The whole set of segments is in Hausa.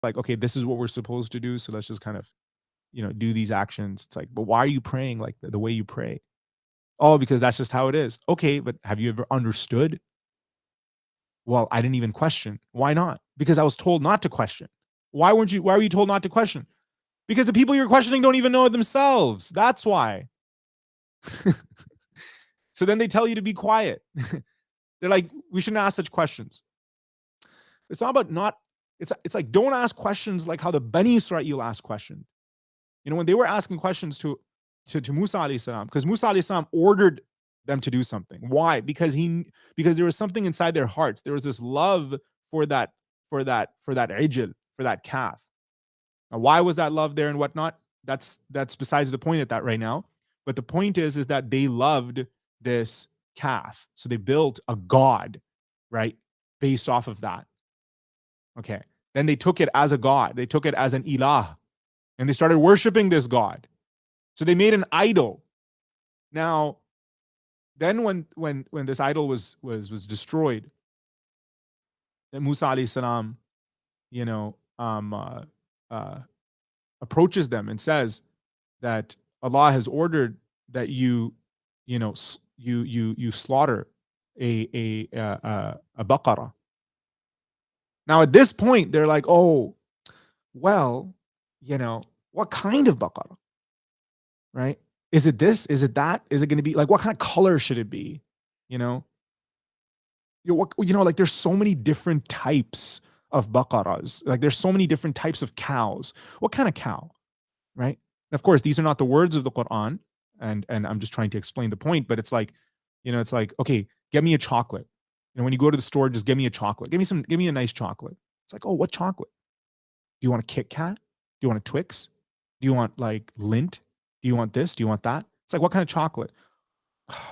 like, okay, this is what we're supposed to do, so let's just kind of, do these actions. It's like, but why are you praying like the way you pray? Oh, because that's just how it is. Okay, but have you ever understood? Well, I didn't even question. Why not? Because I was told not to question. Why were you told not to question? Because the people you're questioning don't even know it themselves. That's why. So then they tell you to be quiet. They're like, we shouldn't ask such questions. It's not about not, it's like, don't ask questions like how the Bani Israel asked questions. When they were asking questions to Musa alayhi salam, because Musa alayhi salam ordered them to do something. Why? Because there was something inside their hearts. There was this love for that ijl, for that calf. Now, why was that love there and whatnot? That's besides the point at that right now. But the point is that they loved this calf. So they built a god, right? Based off of that. Okay. Then they took it as a god. They took it as an ilah. And they started worshiping this god. So they made an idol. Now, then when this idol was destroyed, then Musa alayhi salam, approaches them and says that Allah has ordered that you slaughter a Baqarah. Now at this point they're like, oh, well, what kind of Baqarah, right? Is it this? Is it that? Is it going to be like, what kind of color should it be? Like there's so many different types of Baqarahs. Like there's so many different types of cows. What kind of cow, right? And of course, these are not the words of the Quran, and I'm just trying to explain the point. But it's like, it's like, okay, get me a chocolate. When you go to the store, just give me a chocolate. Give me a nice chocolate. It's like, oh, what chocolate? Do you want a Kit Kat? Do you want a Twix? Do you want like Lindt? Do you want this? Do you want that? It's like, what kind of chocolate?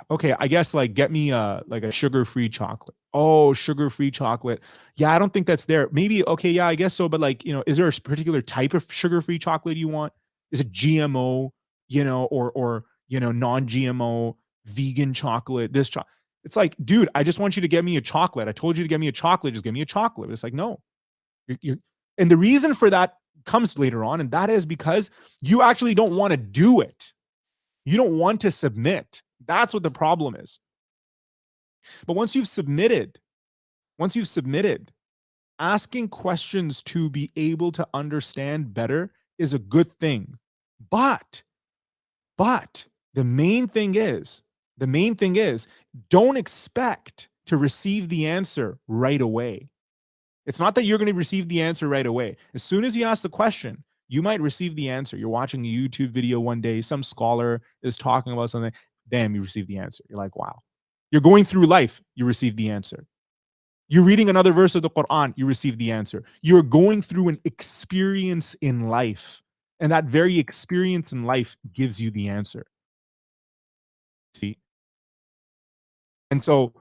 Okay, I guess like get me a sugar-free chocolate. Oh, sugar-free chocolate. Yeah, I don't think that's there. Maybe, okay, yeah, I guess so. But like, is there a particular type of sugar-free chocolate you want? Is it GMO, or non-GMO vegan chocolate? It's like, dude, I just want you to get me a chocolate. I told you to get me a chocolate. Just give me a chocolate. But it's like, no. And the reason for that comes later on, and that is because you actually don't want to do it. You don't want to submit. That's what the problem is. But once you've submitted, asking questions to be able to understand better is a good thing. But the main thing is, don't expect to receive the answer right away. It's not that you're going to receive the answer right away. As soon as you ask the question, you might receive the answer. You're watching a YouTube video one day, some scholar is talking about something, damn, you receive the answer. You're like, wow. You're going through life, you receive the answer. You're reading another verse of the Quran, you receive the answer. You're going through an experience in life, and that very experience in life gives you the answer. See? And so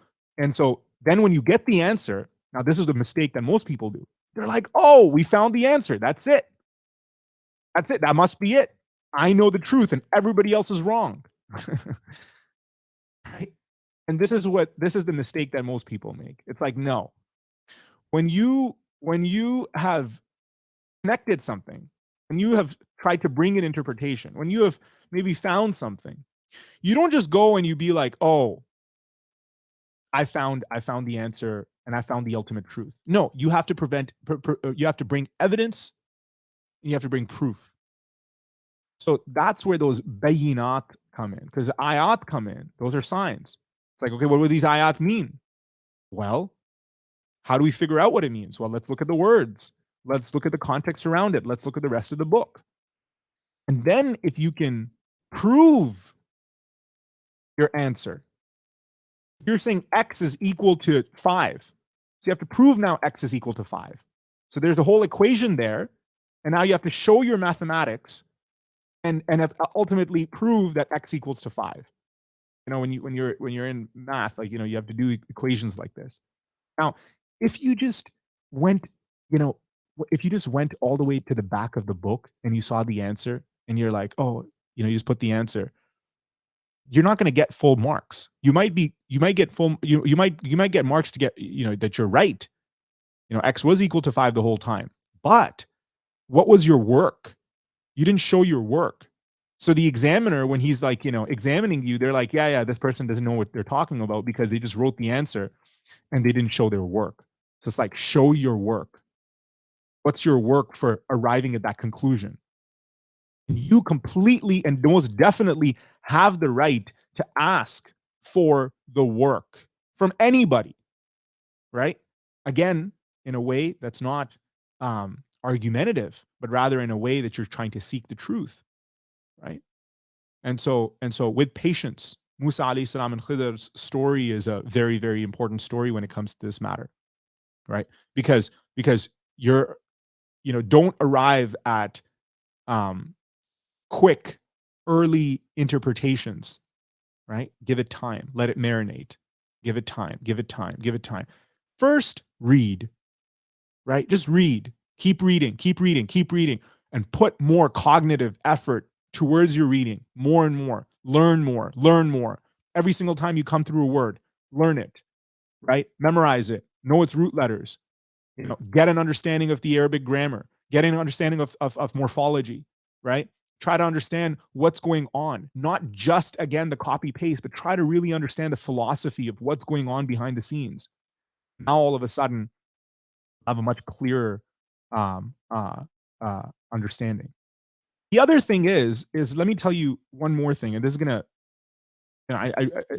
then when you get the answer, now this is the mistake that most people do. They're like, oh, we found the answer. That's it. That's it. That must be it. I know the truth and everybody else is wrong. Right? And this is the mistake that most people make. It's like, no. When you have connected something, when you have tried to bring an interpretation, when you have maybe found something, you don't just go and you be like, oh, I found the answer and I found the ultimate truth. No, you have to you have to bring evidence, you have to bring proof. So that's where those bayinat come in, because ayat come in. Those are signs. It's like, okay, what do these ayat mean? Well, how do we figure out what it means? Well, let's look at the words. Let's look at the context around it. Let's look at the rest of the book. And then if you can prove your answer, you're saying X is equal to 5. So you have to prove now X is equal to 5. So there's a whole equation there. And now you have to show your mathematics and ultimately prove that X equals to 5. When you're in math, like, you have to do equations like this. Now, if you just went all the way to the back of the book and you saw the answer and you're like, oh, you just put the answer, you're not going to get full marks. You might get marks to get, that you're right. X was equal to 5 the whole time. But What was your work? You didn't show your work. So the examiner, when he's like, examining you, they're like, yeah, this person doesn't know what they're talking about because they just wrote the answer and they didn't show their work. So it's like, show your work. What's your work for arriving at that conclusion? You completely and most definitely have the right to ask for the work from anybody, right? Again, in a way that's not argumentative, but rather in a way that you're trying to seek the truth, right? And so with patience, Musa alayhi salam and Khidr's story is a very, very important story when it comes to this matter, right? Because you're, don't arrive at um, quick, early interpretations, right? Give it time, let it marinate. Give it time, give it time, give it time. First, read, right? Just read. Keep reading, keep reading, keep reading, and put more cognitive effort towards your reading more and more. Learn more, learn more. Every single time you come through a word, learn it, right? Memorize it, know its root letters, get an understanding of the Arabic grammar, get an understanding of morphology, right? Try to understand what's going on, not just, again, the copy paste, but try to really understand the philosophy of what's going on behind the scenes. Now, all of a sudden, I have a much clearer um, uh, understanding. The other thing is let me tell you one more thing, and this is gonna, the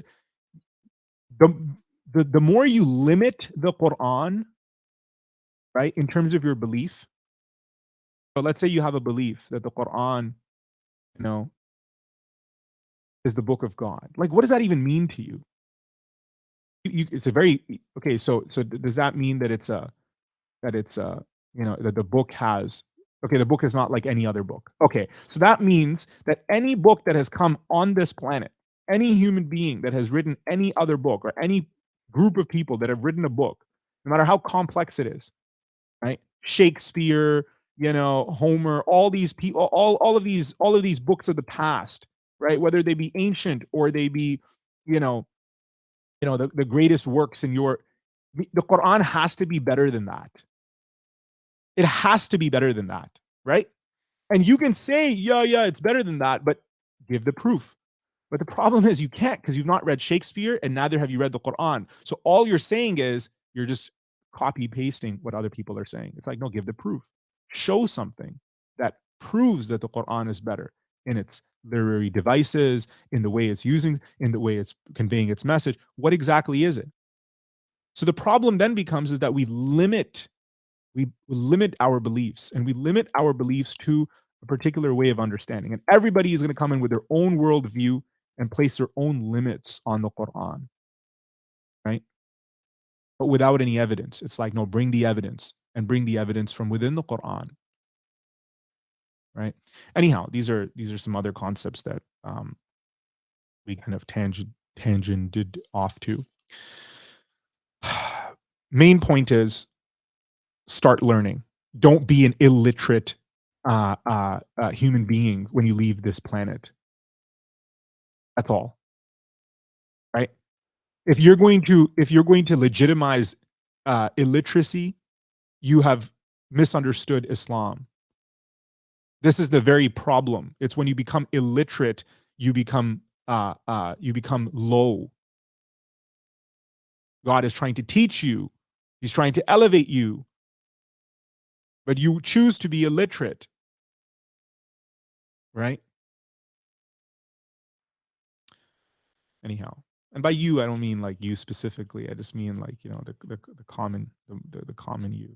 the more you limit the Quran, right, in terms of your belief. So let's say you have a belief that the Quran, you know, is the book of God. Like, what does that even mean to you? It's a very okay. So does that mean that it's that the book has okay, the book is not like any other book. Okay, so that means that any book that has come on this planet, any human being that has written any other book, or any group of people that have written a book, no matter how complex it is, right? Shakespeare, Homer, all these people, all of these books of the past, right? Whether they be ancient or they be, you know, the greatest works in the Quran has to be better than that. It has to be better than that, right? And you can say, yeah, it's better than that, but give the proof. But the problem is you can't, because you've not read Shakespeare and neither have you read the Quran. So all you're saying is you're just copy pasting what other people are saying. It's like, no, give the proof. Show something that proves that the Quran is better in its literary devices, in the way it's using, in the way it's conveying its message. What exactly is it? So the problem then becomes is that we limit our beliefs, and we limit our beliefs to a particular way of understanding. And everybody is going to come in with their own worldview and place their own limits on the Quran, right? But without any evidence. It's like, no, bring the evidence, and bring the evidence from within the Quran, right? Anyhow, these are some other concepts that we kind of tangented off to. Main point is start learning. Don't be an illiterate human being when you leave this planet. That's all, right? If you're going to legitimize illiteracy, you have misunderstood Islam. This is the very problem. It's when you become illiterate, you become low. God is trying to teach you. He's trying to elevate you, but you choose to be illiterate, right? Anyhow, and by you, I don't mean like you specifically. I just mean like the common you.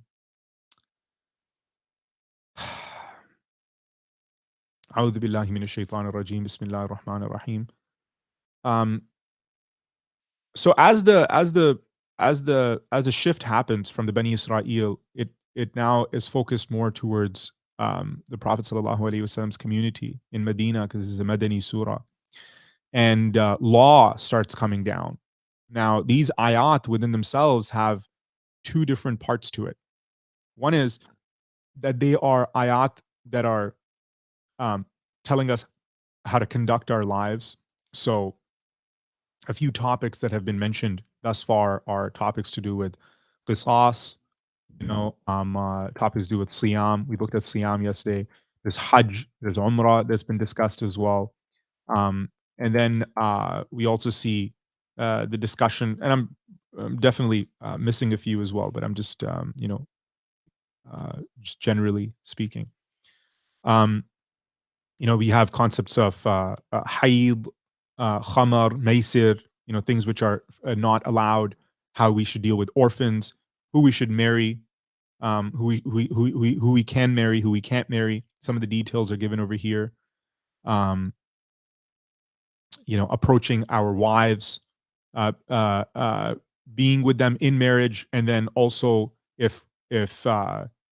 أعوذ بالله من الشيطان الرجيم بسم الله الرحمن الرحيم. So as the shift happens from the Bani Israel, it now is focused more towards the Prophet sallallahu alaihi wasallam's community in Medina, because this is a Madani surah, and law starts coming down. Now these ayat within themselves have two different parts to it. One is that they are ayat that are telling us how to conduct our lives. So a few topics that have been mentioned thus far are topics to do with qisas, topics to do with Siyam. We looked at Siyam yesterday. There's Hajj, there's Umrah that's been discussed as well. And then we also see the discussion, and I'm definitely missing a few as well, but I'm just, just generally speaking. Um, we have concepts of haid, khamar, maisir, things which are not allowed, how we should deal with orphans, who we should marry, who we can marry, who we can't marry. Some of the details are given over here. Um, approaching our wives, uh, uh, uh, being with them in marriage, and then also if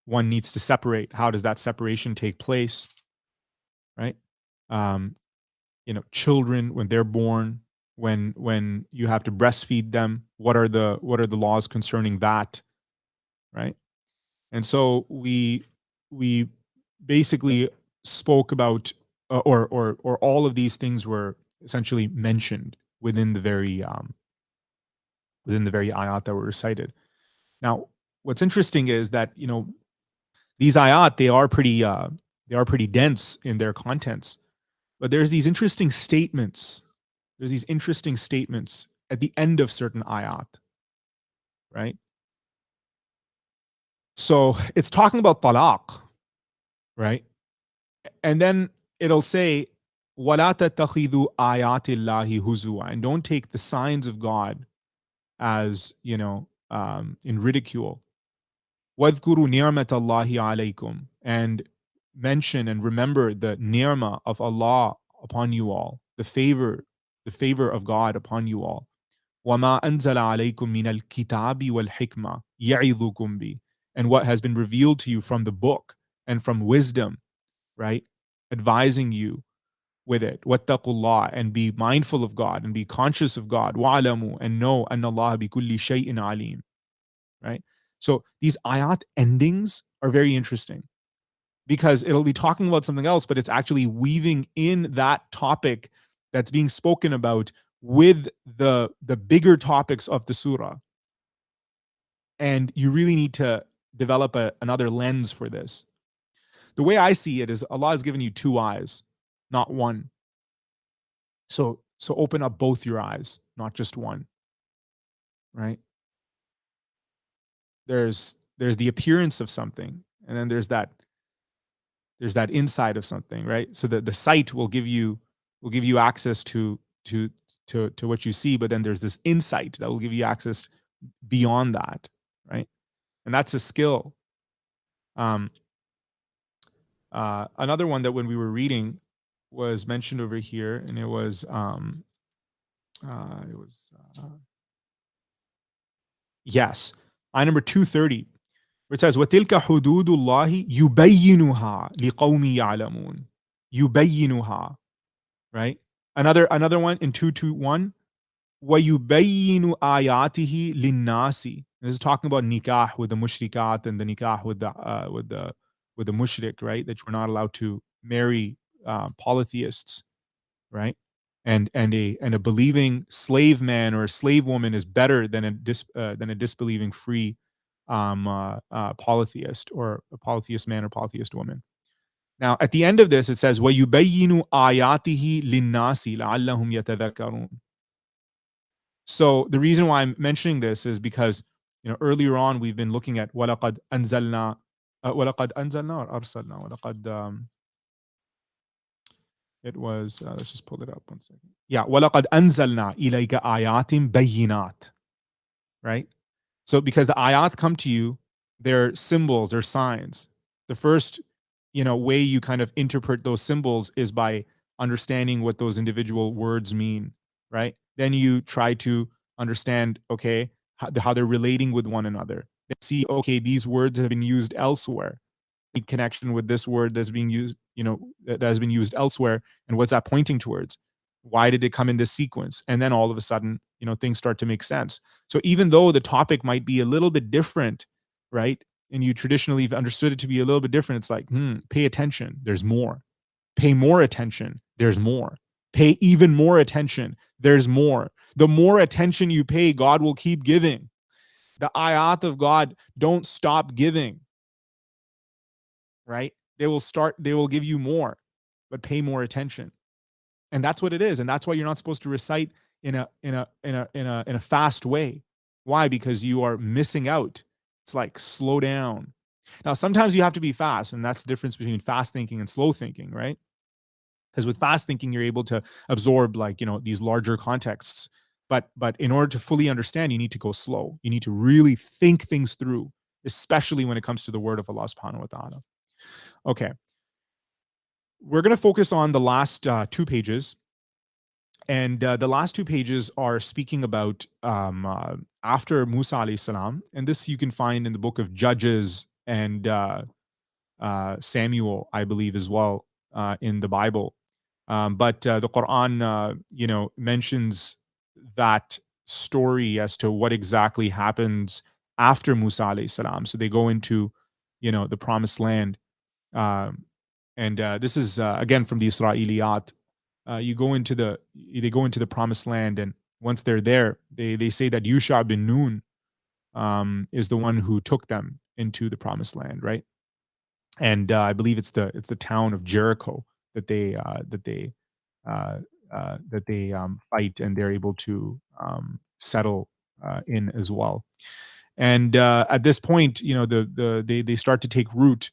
one needs to separate, how does that separation take place, right? Um, children when they're born, when you have to breastfeed them, what are the laws concerning that, right? And so we basically spoke about, or all of these things were essentially mentioned within the very ayat that were recited. Now, what's interesting is that these ayat, they are pretty dense in their contents, but there's these interesting statements. There's these interesting statements at the end of certain ayat, right? So it's talking about talaq, right? And then it'll say, وَلَا تَتَّخِذُوا آيَاتِ اللَّهِ هُزُوًا, and don't take the signs of God as, in ridicule. وَاذْكُرُوا نِعْمَةَ اللَّهِ عَلَيْكُمْ, and mention and remember the ni'mah of Allah upon you all, the favor of God upon you all. وَمَا أَنزَلَ عَلَيْكُم مِّنَ الْكِتَابِ وَالْحِكْمَةِ يَعِظُكُم بِهِ, and what has been revealed to you from the book and from wisdom, right? Advising you with it. وَاتَّقُوا, and be mindful of God and be conscious of God. وَعْلَمُوا, and know أَنَّ اللَّهَ بِكُلِّ شَيْءٍ عَلِيمٌ, right? So these ayat endings are very interesting because it'll be talking about something else, but it's actually weaving in that topic that's being spoken about with the bigger topics of the surah. And you really need to develop another lens for this. The way I see it is Allah has given you two eyes, not one. So open up both your eyes, not just one, right? There's the appearance of something, and then there's that inside of something, right? So the sight will give you access to what you see, but then there's this insight that will give you access beyond that, right? And that's a skill. Um, Another one that when we were reading was mentioned over here, and it was yes, eye number 230, where it says, وَتِلْكَ حُدُودُ اللَّهِ يُبَيِّنُهَا لِقَوْمِ يَعْلَمُونَ. يُبَيِّنُهَا, right? Another one in 221, وَيُبَيِّنُ آيَاتِهِ لِلنَّاسِ. This is talking about nikah with the mushrikat and the nikah with the mushrik, right? That you're not allowed to marry polytheists, right? And a believing slave man or a slave woman is better than a disbelieving free polytheist, or a polytheist man or polytheist woman. Now, at the end of this, it says, وَيُبَيِّنُ آيَاتِهِ لِلنَّاسِ لَعَلَّهُمْ يَتَذَكَّرُونَ. So the reason why I'm mentioning this is because earlier on we've been looking at وَلَقَدْ أَنزَلْنَا وَلَقَدْ أَنزَلْنَا or أَرْسَلْنَا وَلَقَدْ it was let's just pull it up one second. Yeah, وَلَقَدْ أَنزَلْنَا إِلَيْكَ آيَاتٍ بَيِّنَاتٍ, right? So because the ayat come to you, they're symbols, they're signs. The first, way you kind of interpret those symbols is by understanding what those individual words mean, right? Then you try to understand, okay, how they're relating with one another. Then see, okay, these words have been used elsewhere. In connection with this word that's being used, that has been used elsewhere, and what's that pointing towards? Why did it come in this sequence? And then all of a sudden, things start to make sense. So even though the topic might be a little bit different, right? And you traditionally have understood it to be a little bit different, it's like, pay attention, there's more. Pay more attention, there's more. Pay even more attention, there's more. The more attention you pay, God will keep giving. The ayat of God don't stop giving, right? They will give you more, but pay more attention. And that's what it is. And that's why you're not supposed to recite in a fast way. Why? Because you are missing out. It's like slow down. Now, sometimes you have to be fast, and that's the difference between fast thinking and slow thinking, right? Because with fast thinking, you're able to absorb these larger contexts. But in order to fully understand, you need to go slow. You need to really think things through, especially when it comes to the word of Allah subhanahu wa ta'ala. Okay. We're going to focus on the last 2 pages. And the last 2 pages are speaking about after Musa alayhi salam. And this you can find in the book of Judges and Samuel, I believe, as well, in the Bible. But the Quran, mentions that story as to what exactly happens after Musa alayhi salam. So they go into, the promised land. And this is, again, from the Israeliyat. They go into the promised land, and once they're there, they say that Yusha bin Nun is the one who took them into the promised land, right? And I believe it's the town of Jericho that they fight, and they're able to settle in as well. And at this point, they start to take root.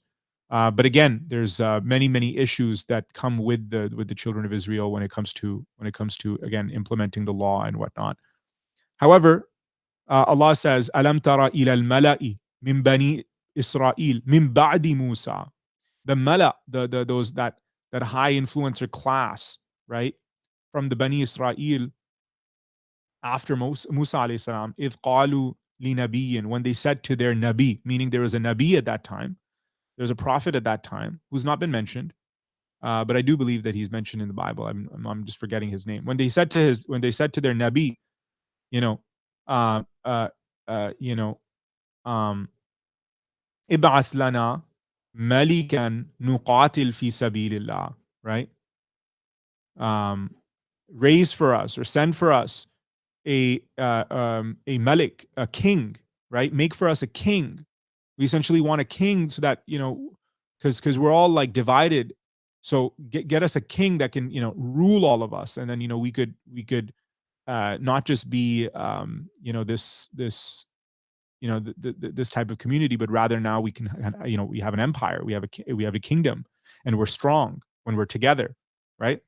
But again, there's many issues that come with the children of Israel when it comes to again implementing the law and whatnot. However, Allah says, "Alam tara ila al-mala'i min bani Israel min ba'di Musa." The mala, those that high influencer class, right, from the Bani Israel after Musa alayhi salam, إِذْ قَالُوا لِنَبِيٍّ, when they said to their nabi, meaning there was a nabi at that time, there's a prophet at that time who's not been mentioned, but I do believe that he's mentioned in the Bible. I'm just forgetting his name. When they said to their nabi, you know, uh, uh, you know, إِبْعَثْ لَنَا مَلِكًا نُقَاتِلْ فِي سَبِيلِ اللَّهِ, right? Raise for us or send for us a malik, a king, right? Make for us a king. We essentially want a king so that, because we're all like divided. So get us a king that can, rule all of us. And then, we could not just be, this, this type of community, but rather now we can, we have an empire, we have a kingdom, and we're strong when we're together, right?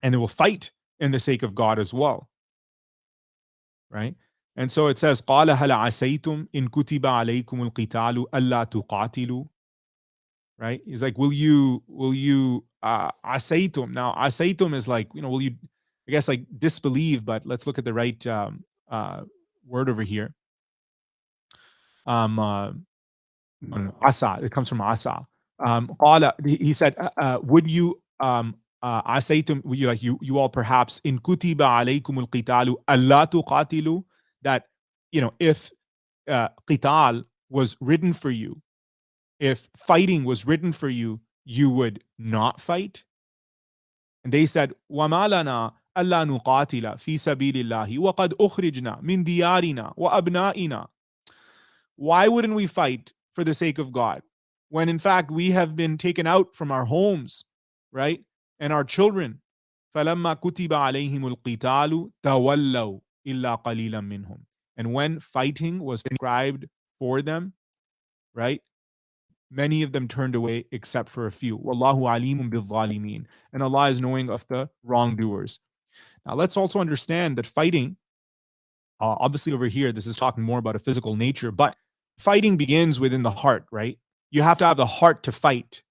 And then we'll fight in the sake of God as well, right? And so it says, قَالَ هَلْ عَسَيْتُمْ إِن كُتِبَ عَلَيْكُمُ الْقِتَالُ أَلَّا تُقَاتِلُوا, right? He's like, will you عَسَيْتُم? Now, عَسَيْتُم is like, will you, I guess, like disbelieve, but let's look at the right word over here. Asa, it comes from asa. Qala, he said, would you asaytum, would you, like, you all perhaps, in kutiba alaykum al-qitalu alla tuqatilu, that if qital was written for you, if fighting was written for you, you would not fight? And they said, وَمَا لَنَا أَلَّا نُقَاتِلَ فِي سَبِيلِ اللَّهِ وَقَدْ أُخْرِجْنَا مِنْ دِيَارِنَا وَأَبْنَائِنَا. Why wouldn't we fight for the sake of God, when in fact we have been taken out from our homes, right? And our children. فَلَمَّا كُتِبَ عَلَيْهِمُ الْقِتَالُ تَوَلَّوْا إِلَّا قَلِيلًا مِّنْهُمْ. And when fighting was prescribed for them, right, many of them turned away except for a few. وَاللَّهُ عَلِيمٌ بِالظَّالِمِينَ. And Allah is knowing of the wrongdoers. Now let's also understand that fighting, obviously over here, this is talking more about a physical nature, but fighting begins within the heart, right? You have to have the heart to fight.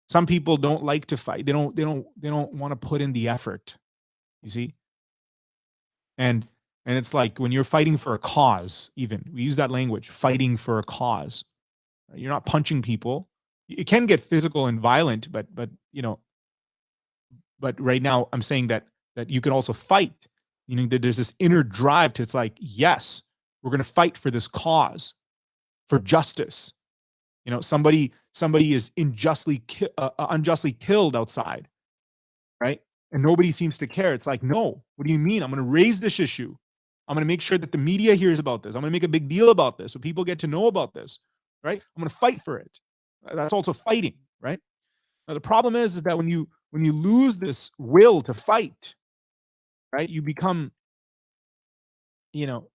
Some people don't like to fight. They don't want to put in the effort. You see? And it's like when you're fighting for a cause, even we use that language, fighting for a cause. You're not punching people. It can get physical and violent, but right now I'm saying that you can also fight. That there's this inner drive to, it's like, yes, we're going to fight for this cause, for justice. Somebody is unjustly killed outside, right? And nobody seems to care. It's like, no, what do you mean? I'm going to raise this issue. I'm going to make sure that the media hears about this. I'm going to make a big deal about this so people get to know about this, right? I'm going to fight for it. That's also fighting, right? Now, the problem is that when you lose this will to fight, right, you become, you know,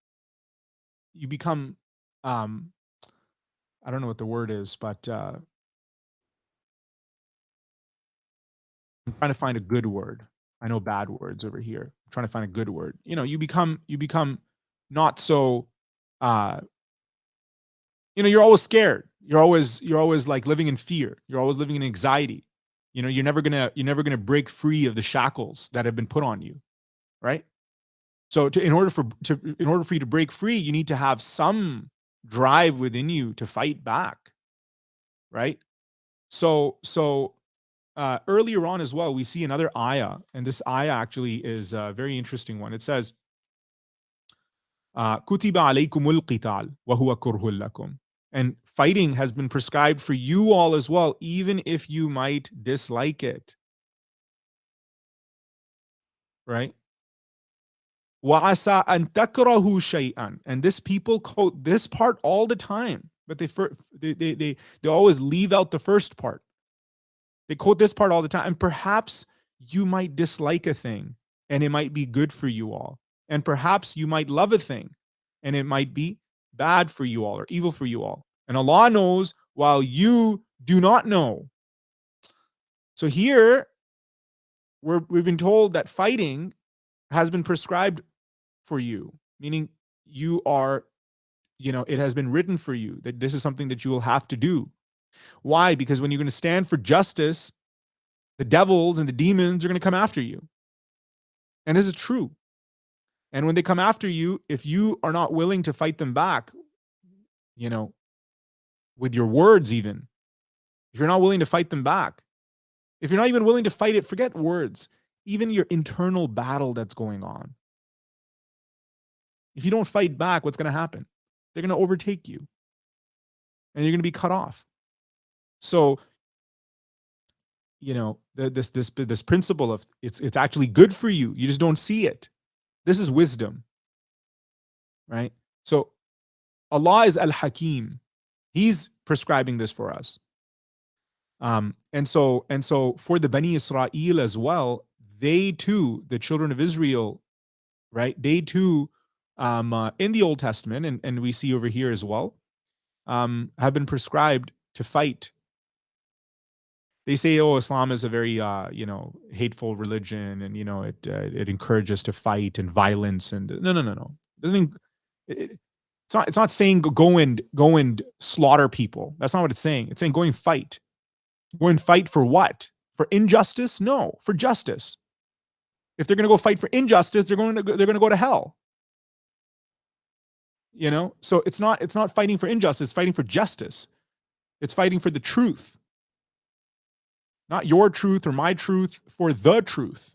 you become, um, I don't know what the word is, but I'm trying to find a good word. I know bad words over here. I'm trying to find a good word. You become not so, uh, you're always scared. You're always like living in fear. You're always living in anxiety. You're never gonna break free of the shackles that have been put on you, right? So in order for you to break free, you need to have some drive within you to fight back, right? So earlier on as well, we see another ayah, and this ayah actually is a very interesting one. It says, "Kutiba alaykumul qital wa huwa kurhul lakum," and fighting has been prescribed for you all as well, even if you might dislike it, right? وَعَسَىٰ أَن تَكْرَهُ شَيْئًا, and this people quote this part all the time, but they always leave out the first part. They quote this part all the time. And perhaps you might dislike a thing and it might be good for you all. And perhaps you might love a thing and it might be bad for you all or evil for you all. And Allah knows while you do not know. So here we've been told that fighting has been prescribed for you, meaning you are, it has been written for you that this is something that you will have to do. Why? Because when you're going to stand for justice, the devils and the demons are going to come after you. And this is true. And when they come after you, if you are not willing to fight them back, with your words, even if you're not willing to fight them back, if you're not even willing to fight it, forget words, even your internal battle that's going on. If you don't fight back, what's going to happen? They're going to overtake you and you're going to be cut off. So, this principle of it's actually good for you. You just don't see it. This is wisdom, right? So Allah is Al-Hakim. He's prescribing this for us. And so for the Bani Israel as well, they too, the children of Israel, right? They too, in the Old Testament, and we see over here as well, have been prescribed to fight. They say, "Oh, Islam is a very, hateful religion, and it encourages to fight and violence." And no. It doesn't mean it's not saying go and slaughter people. That's not what it's saying. It's saying go and fight. Go and fight for what? For injustice? No, for justice. If they're going to go fight for injustice, they're going to go to hell. So it's not fighting for injustice, it's fighting for justice. It's fighting for the truth. Not your truth or my truth, for the truth.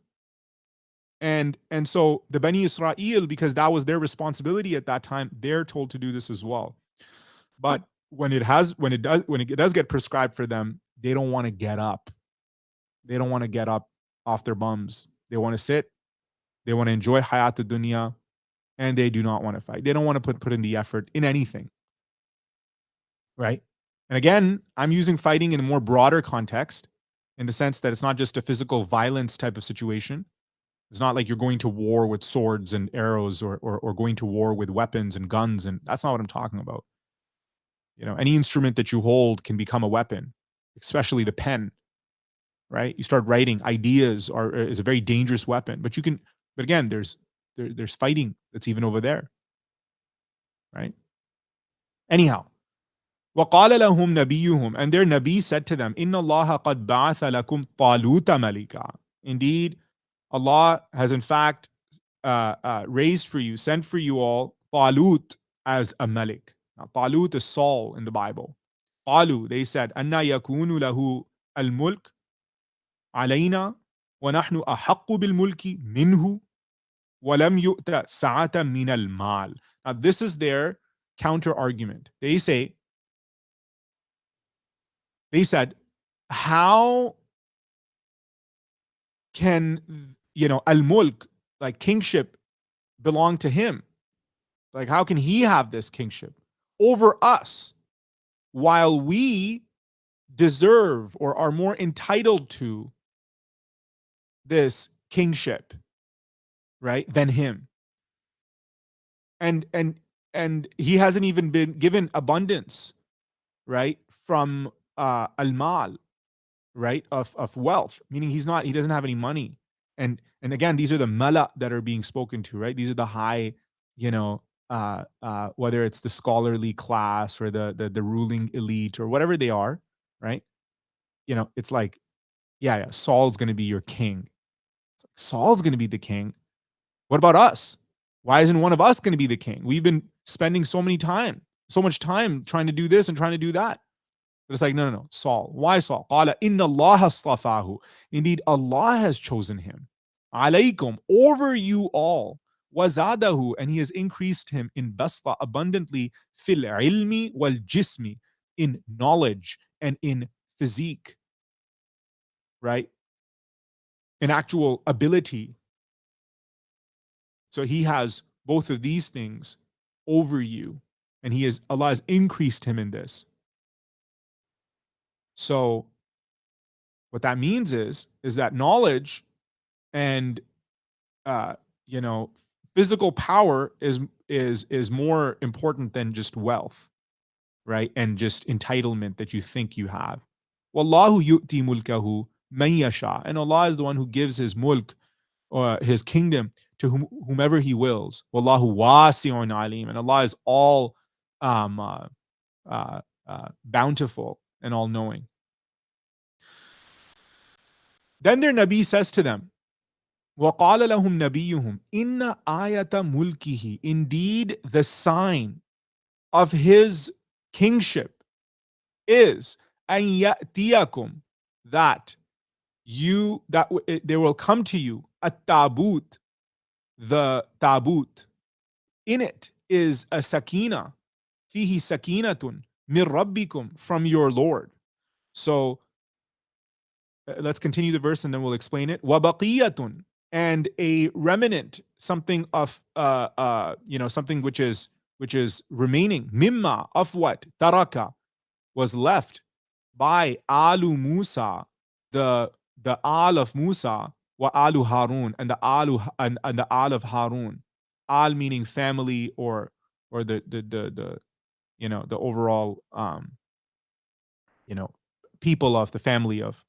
And so the Bani Israel, because that was their responsibility at that time, they're told to do this as well. But when it does get prescribed for them, they don't want to get up. They don't want to get up off their bums. They want to sit. They want to enjoy hayat dunya, and they do not want to fight. They don't want to put in the effort in anything, right? And again, I'm using fighting in a more broader context, in the sense that it's not just a physical violence type of situation. It's not like you're going to war with swords and arrows or going to war with weapons and guns. And that's not what I'm talking about. Any instrument that you hold can become a weapon, especially the pen, right? You start writing, ideas is a very dangerous weapon, but again, there's fighting that's even over there, right? Anyhow, وَقَالَ لَهُمْ نَبِيُّهُمْ, and their Nabi said to them, إِنَّ اللَّهَ قَدْ بَعَثَ لَكُمْ طَالُوتَ مَلِكًا. Indeed, Allah has in fact raised for you, sent for you all, Talut as a Malik. Now, Talut is Saul in the Bible. Qalu, they said, أَنَّا يَكُونُ لَهُ الْمُلْكُ عَلَيْنَا وَنَحْنُ أَحَقُّ بِالْمُلْكِ مِنْهُ وَلَمْ يُؤْتَ سَعَةً مِنَ الْمَالِ. Now, this is their counter argument. They said, how can, al-mulk, like kingship, belong to him? Like, how can he have this kingship over us while we deserve or are more entitled to this kingship, right, than him? And he hasn't even been given abundance, right, from al-mal, right, of wealth, meaning he doesn't have any money. And again, these are the mala that are being spoken to, right? These are the high, you know, whether it's the scholarly class or the ruling elite or whatever they are, right? You know, it's like, yeah, Saul's going to be your king. Saul's going to be the king. What about us? Why isn't one of us going to be the king? We've been spending so much time trying to do this and trying to do that. But it's like, no, no, no. Saul. Why Saul? Qala inna Allah astafahu. Indeed, Allah has chosen him. Alaykum, over you all. Wazadahu, and he has increased him in basta, abundantly, fil ilmi wal jismi, in knowledge and in physique, right? In actual ability. So he has both of these things over you, and Allah has increased him in this. So what that means is that knowledge and uh, you know, physical power is more important than just wealth, right? And just entitlement that you think you have. Wallahu yu'ti mulkahu man yasha, and Allah is the one who gives his mulk, or his kingdom, to whomever he wills. Wallahu wasi'un alim, and Allah is all um, uh, bountiful and all knowing. Then their Nabi says to them, وَقَالَ لَهُمْ نَبِيُّهُمْ إِنَّ آيَةَ مُلْكِهِ, indeed the sign of his kingship is أَن يَأْتِيَكُمْ, that there will come to you at-tabut, the tabut. In it is a sakina, fihi sakinatun min rabbikum, from your Lord. So let's continue the verse and then we'll explain it. Wabaqiyatun, and a remnant, something of something which is remaining. Mimma, of what? Taraka, was left by Alu Musa, the Al of Musa, wa Alu Harun, and the Al of Harun. Al meaning family, or the the overall people of the family of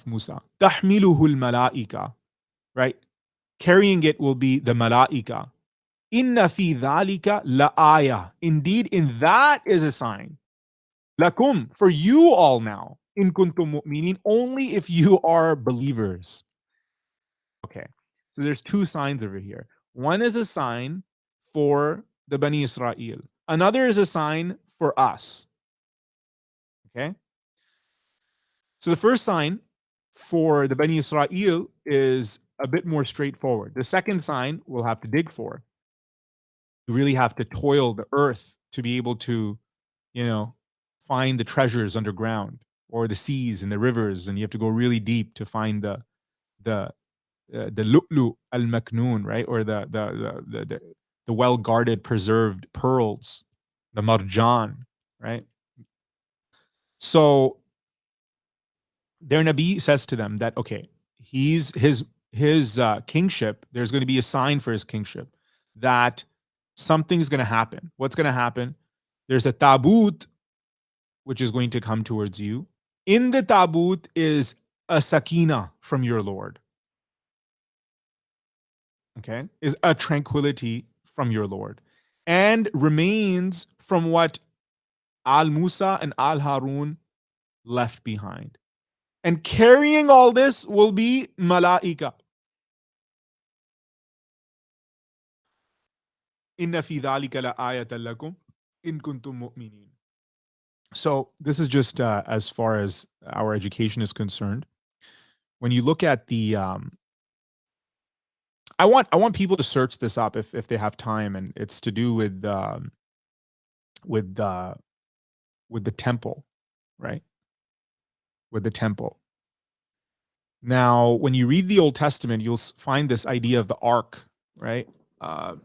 Musa. Tahmiluhul malaika, right? Carrying it will be the malaika. Inna fi dhalika la ayah. Indeed, in that is a sign. Lakum, for you all now. In kuntum mu'minin, only if you are believers. Okay, so there's two signs over here. One is a sign for the Bani Israel. Another is a sign for us. Okay, so the first sign for the Bani Israel is a bit more straightforward. The second sign we'll have to dig for. You really have to toil the earth to be able to, find the treasures underground, or the seas and the rivers, and you have to go really deep to find the lu'lu al-maknoon, right? Or the well-guarded, preserved pearls, the marjan, right? So their Nabi says to them that, okay, his kingship, there's going to be a sign for his kingship, that something's going to happen. What's going to happen? There's a tabut which is going to come towards you. In the tabut is a sakina from your Lord. Okay, is a tranquility from your Lord, and remains from what Al Musa and Al Harun left behind. And carrying all this will be malaika. Inna fi dhalika la ayatan lakum in kuntum mu'minin. So this is just as far as our education is concerned. When you look at the, I want people to search this up if they have time, and it's to do with the temple, right? With the temple. Now, when you read the Old Testament, you'll find this idea of the ark, right? The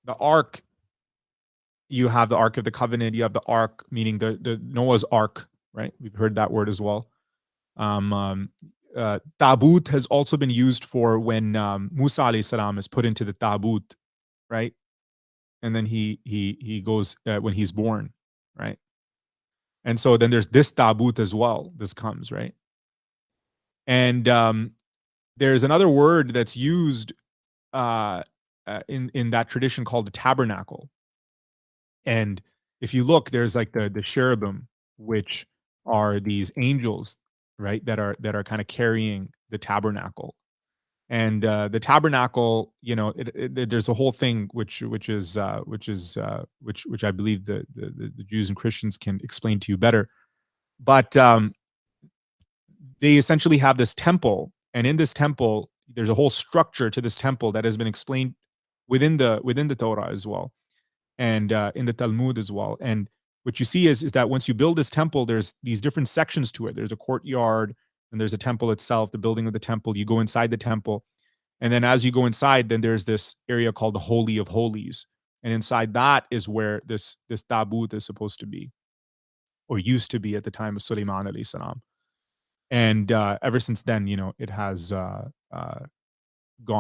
The ark, you have the Ark of the Covenant, you have the Ark, meaning the Noah's Ark, right? We've heard that word as well. Tabut has also been used for when Musa alayhi salam is put into the tabut, right? And then he goes when he's born, right? And so then there's this tabut as well. This comes, right? And there's another word that's used in that tradition called the tabernacle. And if you look, there's like the cherubim, which are these angels, right? That are kind of carrying the tabernacle. And the tabernacle, there's a whole thing which I believe the Jews and Christians can explain to you better. But they essentially have this temple, and in this temple, there's a whole structure to this temple that has been explained within the Torah as well, and in the Talmud as well. And what you see is that once you build this temple, there's these different sections to it. There's a courtyard, and there's a temple itself, the building of the temple. You go inside the temple, and then as you go inside, then there's this area called the Holy of Holies, and inside that is where this tabut is supposed to be, or used to be at the time of Sulaiman alayhi salam. And ever since then, it has gone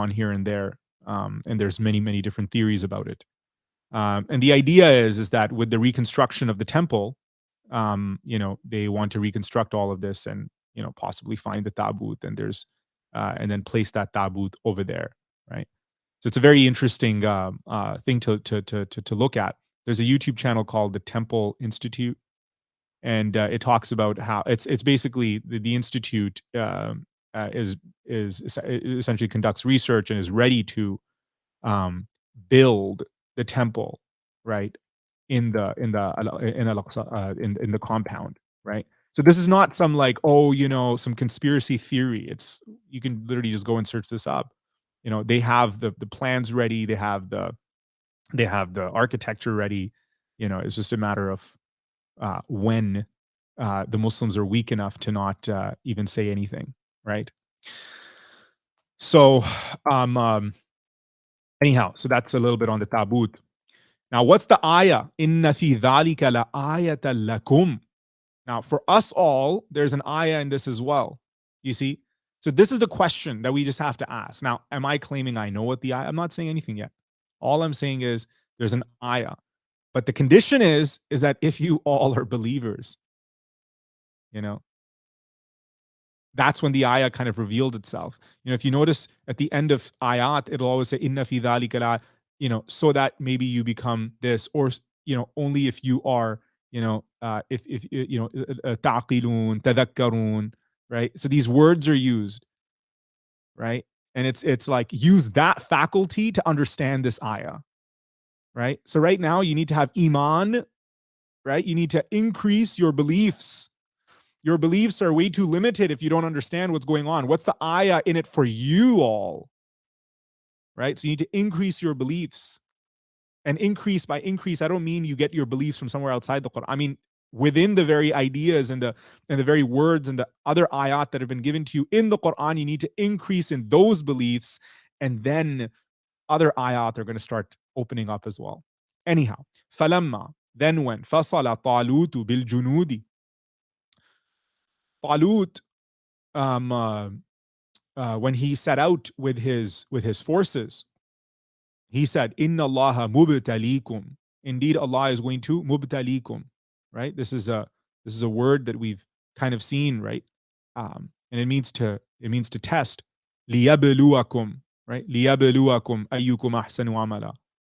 here and there, and there's many different theories about it. And the idea is that with the reconstruction of the temple, they want to reconstruct all of this and possibly find the tabut, and and then place that tabut over there, right? So it's a very interesting thing to look at. There's a YouTube channel called the Temple Institute, and it talks about how it's basically the institute is essentially conducts research and is ready to build the temple, right, in the compound, right. So this is not some like some conspiracy theory. It's You can literally just go and search this up. They have the plans ready. They have the architecture ready. It's just a matter of when the Muslims are weak enough to not even say anything, right? So, anyhow, so that's a little bit on the tabut. Now, what's the ayah? Inna fi dhalika la ayatan lakum. Now, for us all, there's an ayah in this as well. You see? So this is the question that we just have to ask. Now, am I claiming I know what the ayah? I'm not saying anything yet. All I'm saying is there's an ayah. But the condition is that if you all are believers, that's when the ayah kind of revealed itself. If you notice at the end of ayat, it'll always say inna fi dhalika la, so that maybe you become this, or only if you are, if taqilun, tadhakkarun, right? So these words are used, right? And it's like use that faculty to understand this ayah, right? So right now you need to have iman, right? You need to increase your beliefs. Your beliefs are way too limited if you don't understand what's going on. What's the ayah in it for you all? Right? So you need to increase your beliefs. And increase, by increase, I don't mean you get your beliefs from somewhere outside the Quran. I mean within the very ideas and the very words and the other ayat that have been given to you in the Quran, you need to increase in those beliefs, and then other ayat are going to start opening up as well. Anyhow, falamma, then when fasala talutu bil junudi, Talut, when he set out with his forces, he said, "Inna Allaha mubtalikum." Indeed, Allah is going to mubtalikum. Right? This is a word that we've kind of seen, right? And it means to test. Liyabluwakum, right? Liyabluwakum ayyukum ahsanu amala.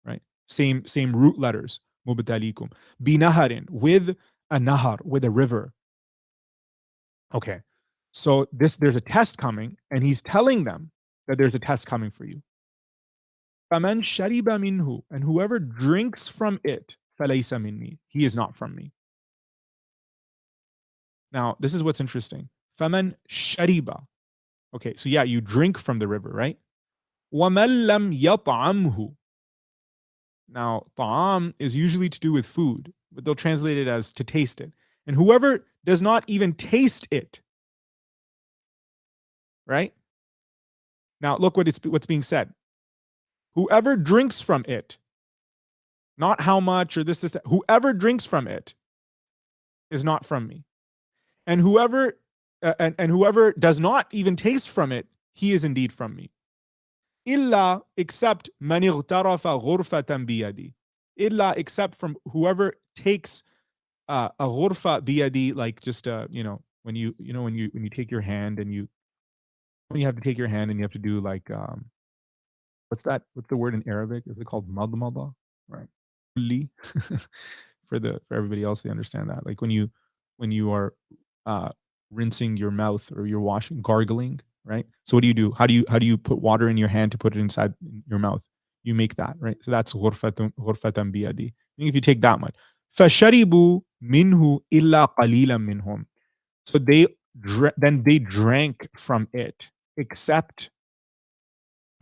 Right? Same root letters. Mubtalikum. Binaharin, with a nahar, with a river. Okay. So there's a test coming, and he's telling them that there's a test coming for you. فَمَنْ شَرِبَ مِنْهُ, and whoever drinks from it, فَلَيْسَ مِنِّي, he is not from me. Now, this is what's interesting. فَمَنْ شَرِبَ. Okay, so yeah, you drink from the river, right? وَمَنْ لَمْ يَطْعَمْهُ. Now, ta'am is usually to do with food, but they'll translate it as to taste it. And whoever does not even taste it, right? Now, look what's being said. Whoever drinks from it, not how much or this, that. Whoever drinks from it is not from me. And whoever does not even taste from it, he is indeed from me. Illa, except man ightarafa ghurfatan biyadi. Illa, except from whoever takes a ghurfa biyadi, like just when you take your hand and you have to take your hand and you have to do like what's that? What's the word in Arabic? Is it called madmada? Right. For everybody else, they understand that. Like when you are uh, rinsing your mouth or you're washing, gargling, right? So what do? How do you put water in your hand to put it inside your mouth? You make that, right? So that's ghurfatan biyadi. If you take that much, fasharibu minhu illa qalilan minhum. So then they drank from it, except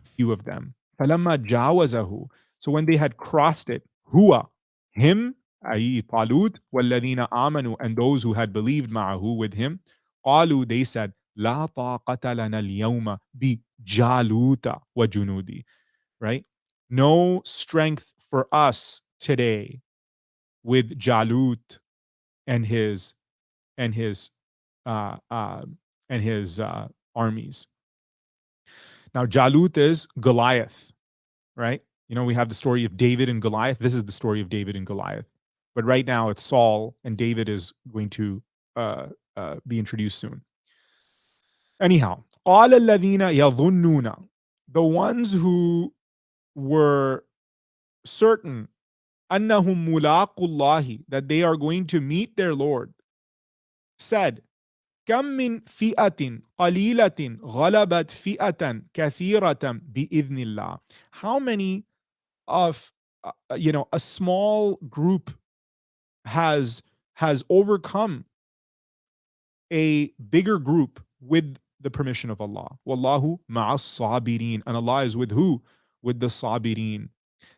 few of them. فَلَمَّا جَاوَزَهُ. So when they had crossed it, huwa, him, i.e. Talut, وَالَّذِينَ آمَنُوا, and those who had believed ma'ahu with him, قالوا, they said, لا طاقة لنا اليوم بجالوت وجنودي. Right? No strength for us today with Jalut and his and his uh, uh, and his armies. Now Jalut is Goliath, right? We have the story of David and Goliath. This is the story of David and Goliath. But right now it's Saul, and David is going to be introduced soon. Anyhow, قال الذين يظنون, the ones who were certain أنهم ملاقو الله, that they are going to meet their Lord, said, كم من فئة قليلة غلبت فئة كثيرة بإذن الله. How many of a small group has overcome a bigger group with the permission of Allah. Wallahu ma'as sabirin. And Allah is with who? With the sabirin.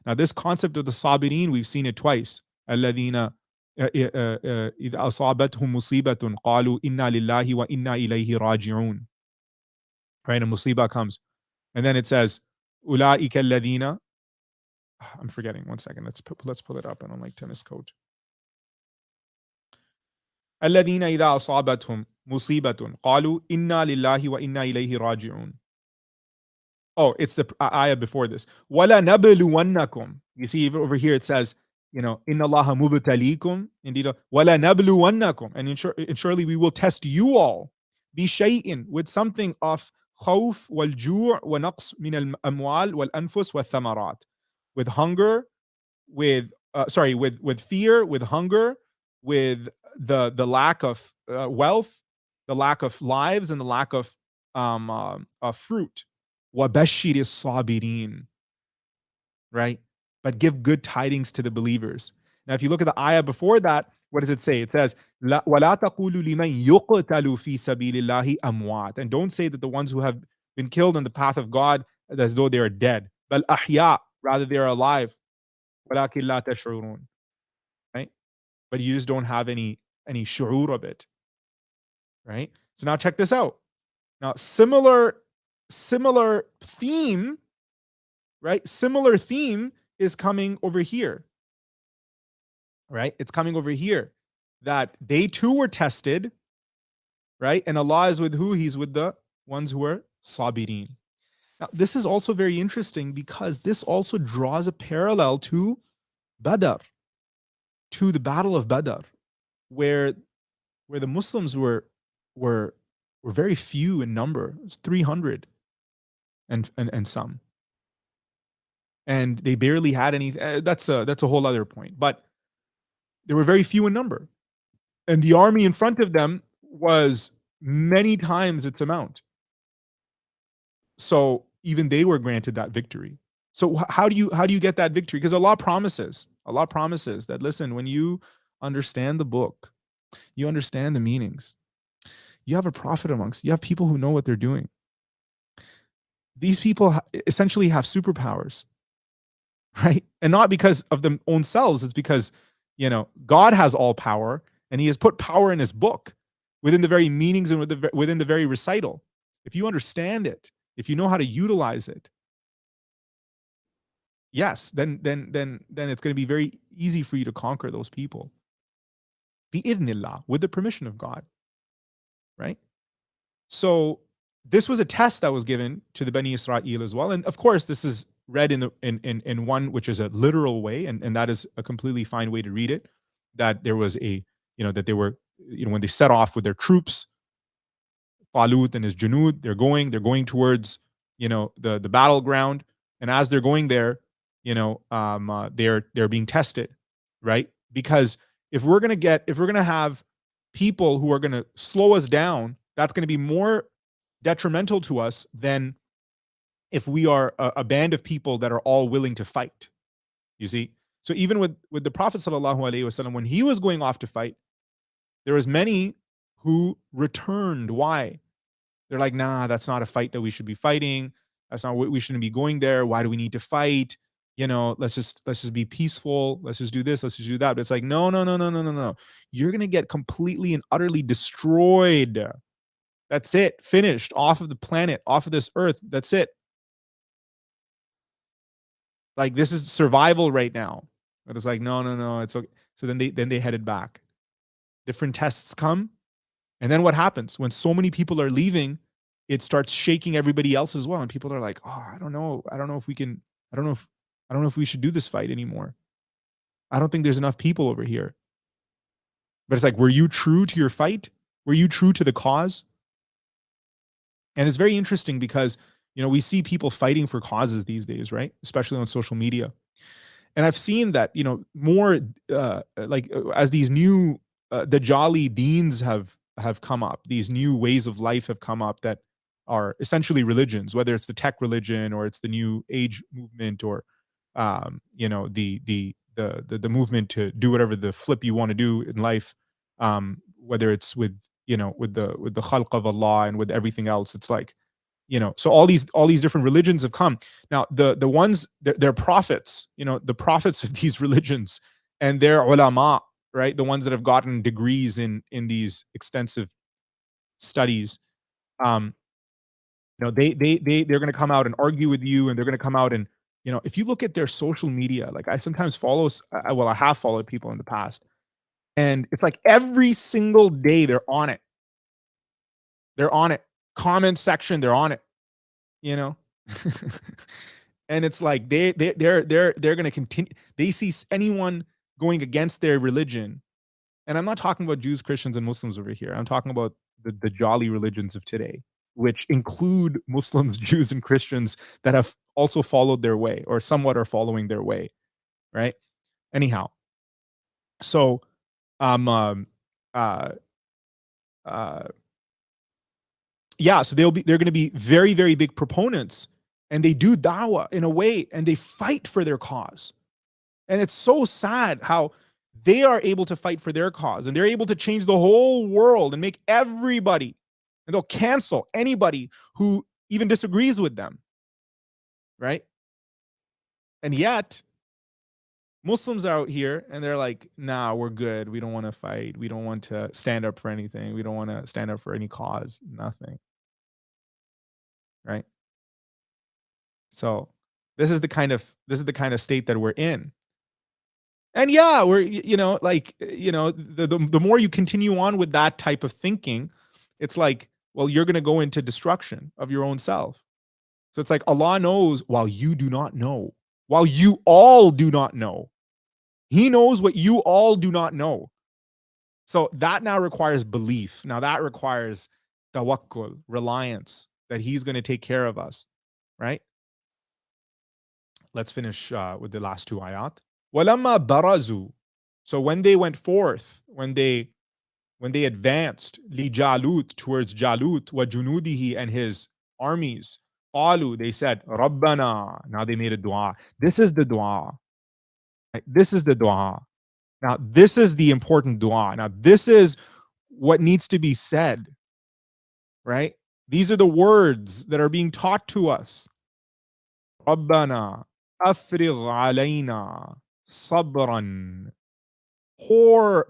Now, this concept of the sabirin, we've seen it twice. الذين إذا أصابتهم مصيبة قالوا إنا لله وإنا إليه راجعون. Right, a musibah comes. And then it says, أولئك الذين, I'm forgetting. One second. Let's pull it up. I don't like tennis coach. الذين إذا أصابتهم مصيبة قالوا إنا لله وإنا إليه راجعون. Oh, it's the ayah before this. ولا نبلونكم. You see over here it says, إن الله مبتليكم. Indeed, ولا نبلونكم. And surely we will test you all. بشيء, with something of خوف والجوع ونقص من الأموال والأنفس والثمرات. With hunger, with fear, with hunger, with the lack of wealth, the lack of lives, and the lack of fruit. وَبَشِّرِ الصَّابِرِينَ. Right? But give good tidings to the believers. Now, if you look at the ayah before that, what does it say? It says, وَلَا تَقُولُوا لِمَنْ يُقْتَلُ فِي سَبِيلِ اللَّهِ أَمْوَاتٍ. And don't say that the ones who have been killed in the path of God as though they are dead. بَلْ أَحْيَاء. Rather, they are alive. وَلَكِنْ لَا تَشْعُرُونَ. Right? But you just don't have any shu'ur of it. Right? So now check this out. Now, similar theme, right? Similar theme is coming over here. Right? It's coming over here that they too were tested, right? And Allah is with who? He's with the ones who are sabirin. Now, this is also very interesting because this also draws a parallel to Badr, to the Battle of Badr, where the Muslims were very few in number. It was 300 and some, and they barely had any. That's a whole other point. But they were very few in number, and the army in front of them was many times its amount. So even they were granted that victory. So how do you get that victory? Because Allah promises that, listen, when you understand the book, you understand the meanings, you have a prophet amongst you have people who know what they're doing. These people essentially have superpowers, right? And not because of their own selves. It's because, God has all power, and he has put power in his book within the very meanings and within the very recital. If you understand it, if you know how to utilize it, yes, then it's going to be very easy for you to conquer those people. Bi-idhnillah, with the permission of God, right? So this was a test that was given to the Bani Israel as well. And of course, this is read in one which is a literal way, and that is a completely fine way to read it. That there was a, that they were, when they set off with their troops, Talut and his Junud, they're going towards, the battleground. And as they're going there, they're being tested, right? Because if we're gonna have people who are gonna slow us down, that's gonna be more detrimental to us than if we are a band of people that are all willing to fight. You see? So even with the Prophet sallallahu alaihi wasallam, when he was going off to fight, there was many who returned. Why? They're like, nah, that's not a fight that we should be fighting. That's not what we shouldn't be going there. Why do we need to fight? Let's just be peaceful. Let's just do this. Let's just do that. But it's like, no, no, no, no, no, no, no. You're gonna get completely and utterly destroyed. That's it. Finished. Off of the planet, off of this earth. That's it. Like, this is survival right now. But it's like, no, no, no. It's okay. So then they headed back. Different tests come. And then what happens when so many people are leaving? It starts shaking everybody else as well, and people are like, "Oh, I don't know. I don't know if we can. I don't know if we should do this fight anymore. I don't think there's enough people over here." But it's like, were you true to your fight? Were you true to the cause? And it's very interesting because we see people fighting for causes these days, right? Especially on social media. And I've seen that more as these new the jolly deans have come up, these new ways of life have come up that are essentially religions, whether it's the tech religion or it's the new age movement, or the movement to do whatever the flip you want to do in life, whether it's with with the khalq of Allah and with everything else. It's like, so all these different religions have come. Now the ones, they're prophets, the prophets of these religions, and their ulama, right? The ones that have gotten degrees in these extensive studies. um they're going to come out and argue with you, and they're going to come out and, if you look at their social media, like I sometimes follow, well, I have followed people in the past, and it's like every single day they're on it. They're on it. Comment section, they're on it, you know and it's like they're going to continue. They see anyone going against their religion, and I'm not talking about Jews, Christians, and Muslims over here. I'm talking about the jolly religions of today, which include Muslims, Jews, and Christians that have also followed their way, or somewhat are following their way, right? Anyhow, so um um uh uh yeah, so they're going to be very, very big proponents, and they do dawah in a way, and they fight for their cause. And it's so sad how they are able to fight for their cause, and they're able to change the whole world and make everybody, and they'll cancel anybody who even disagrees with them, right? And yet Muslims are out here and they're like, nah, we're good. We don't want to fight. We don't want to stand up for anything. We don't want to stand up for any cause, nothing, right? So this is the kind of state that we're in. And yeah, we're, the more you continue on with that type of thinking, it's like, well, you're going to go into destruction of your own self. So it's like Allah knows while you do not know, while you all do not know. He knows what you all do not know. So that now requires belief. Now that requires tawakkul, reliance that he's going to take care of us, right? Let's finish with the last two ayat. وَلَمَّا بَرَزُوا. So when they went forth, when they advanced, li Jalut, towards Jalut, wa junudihi, and his armies, qalu, they said, Rabbana. Now they made a dua. This is the dua. Right? This is the dua. Now this is the important dua. Now this is what needs to be said, right? These are the words that are being taught to us. Rabbana afrigh alayna sabran. Pour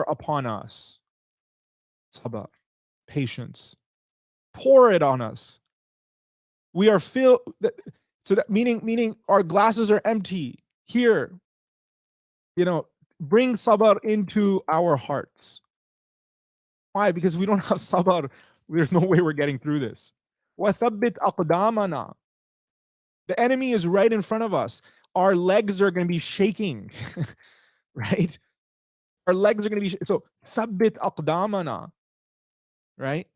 upon us sabr, patience. Pour it on us. We are filled. So that meaning our glasses are empty. Here, bring sabr into our hearts. Why? Because we don't have sabr. There's no way we're getting through this. وَثَبِّتْ أَقْدَامَنَا. The enemy is right in front of us. Our legs are going to be shaking, right? Our legs are going to be so thabbit aqdamana, right?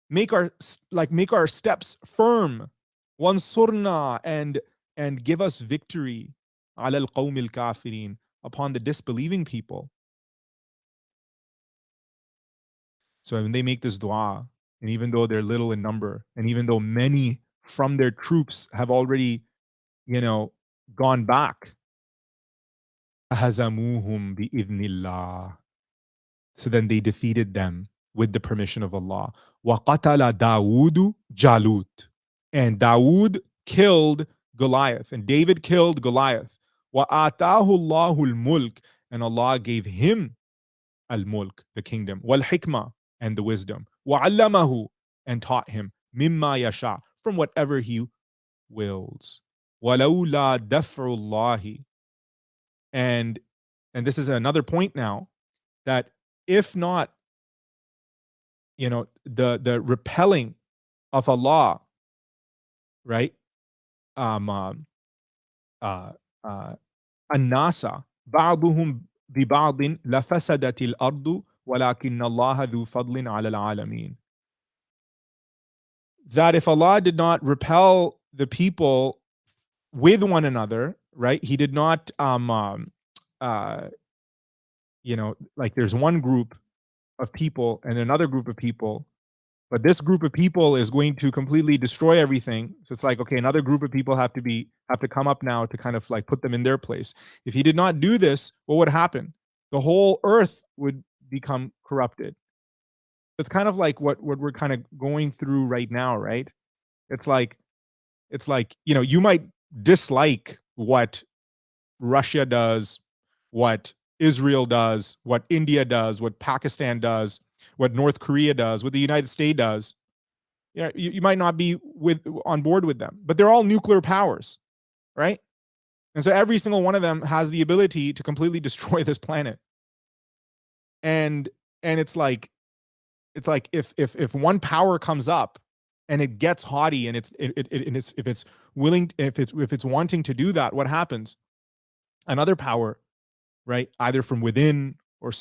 Make our steps firm. Wansurna, and give us victory ala al-qawm al-kafirin, upon the disbelieving people. So when they make this dua, and even though they're little in number, and even though many from their troops have already, gone back, hazamuhum bi idnillah. So then they defeated them with the permission of Allah. وَقَتَلَ دَاوُودُ جَالُوتَ. And Dawood killed Goliath. And David killed Goliath. وَآتَاهُ اللَّهُ الْمُلْكَ. And Allah gave him al-mulk, the kingdom. وَالْحِكْمَةِ, and the wisdom. وَعَلَّمَهُ, and taught him. مِمَّا يَشَاءُ, from whatever he wills. وَلَوْلَا دَفْعُ اللَّهِ. And this is another point now, that if not, the repelling of Allah, right? An-nasa ba'duhum bi ba'din lafasadatil ardu walakinna Allah dhu fadlin 'ala al-'alamin. That if Allah did not repel the people with one another, right? He did not uh like there's one group of people and another group of people, but this group of people is going to completely destroy everything. So it's like, okay, another group of people have to come up now to kind of like put them in their place. If he did not do this, what would happen? The whole earth would become corrupted. It's kind of like what we're kind of going through right now, right? It's like you might dislike what Russia does, what Israel does, what India does, what Pakistan does, what North Korea does, what the United States does. Yeah, you might not be on board with them, but they're all nuclear powers, right? And so every single one of them has the ability to completely destroy this planet. And it's like if one power comes up and it gets haughty and it's if it's willing, if it's wanting to do that, what happens? Another power, right? Either from within or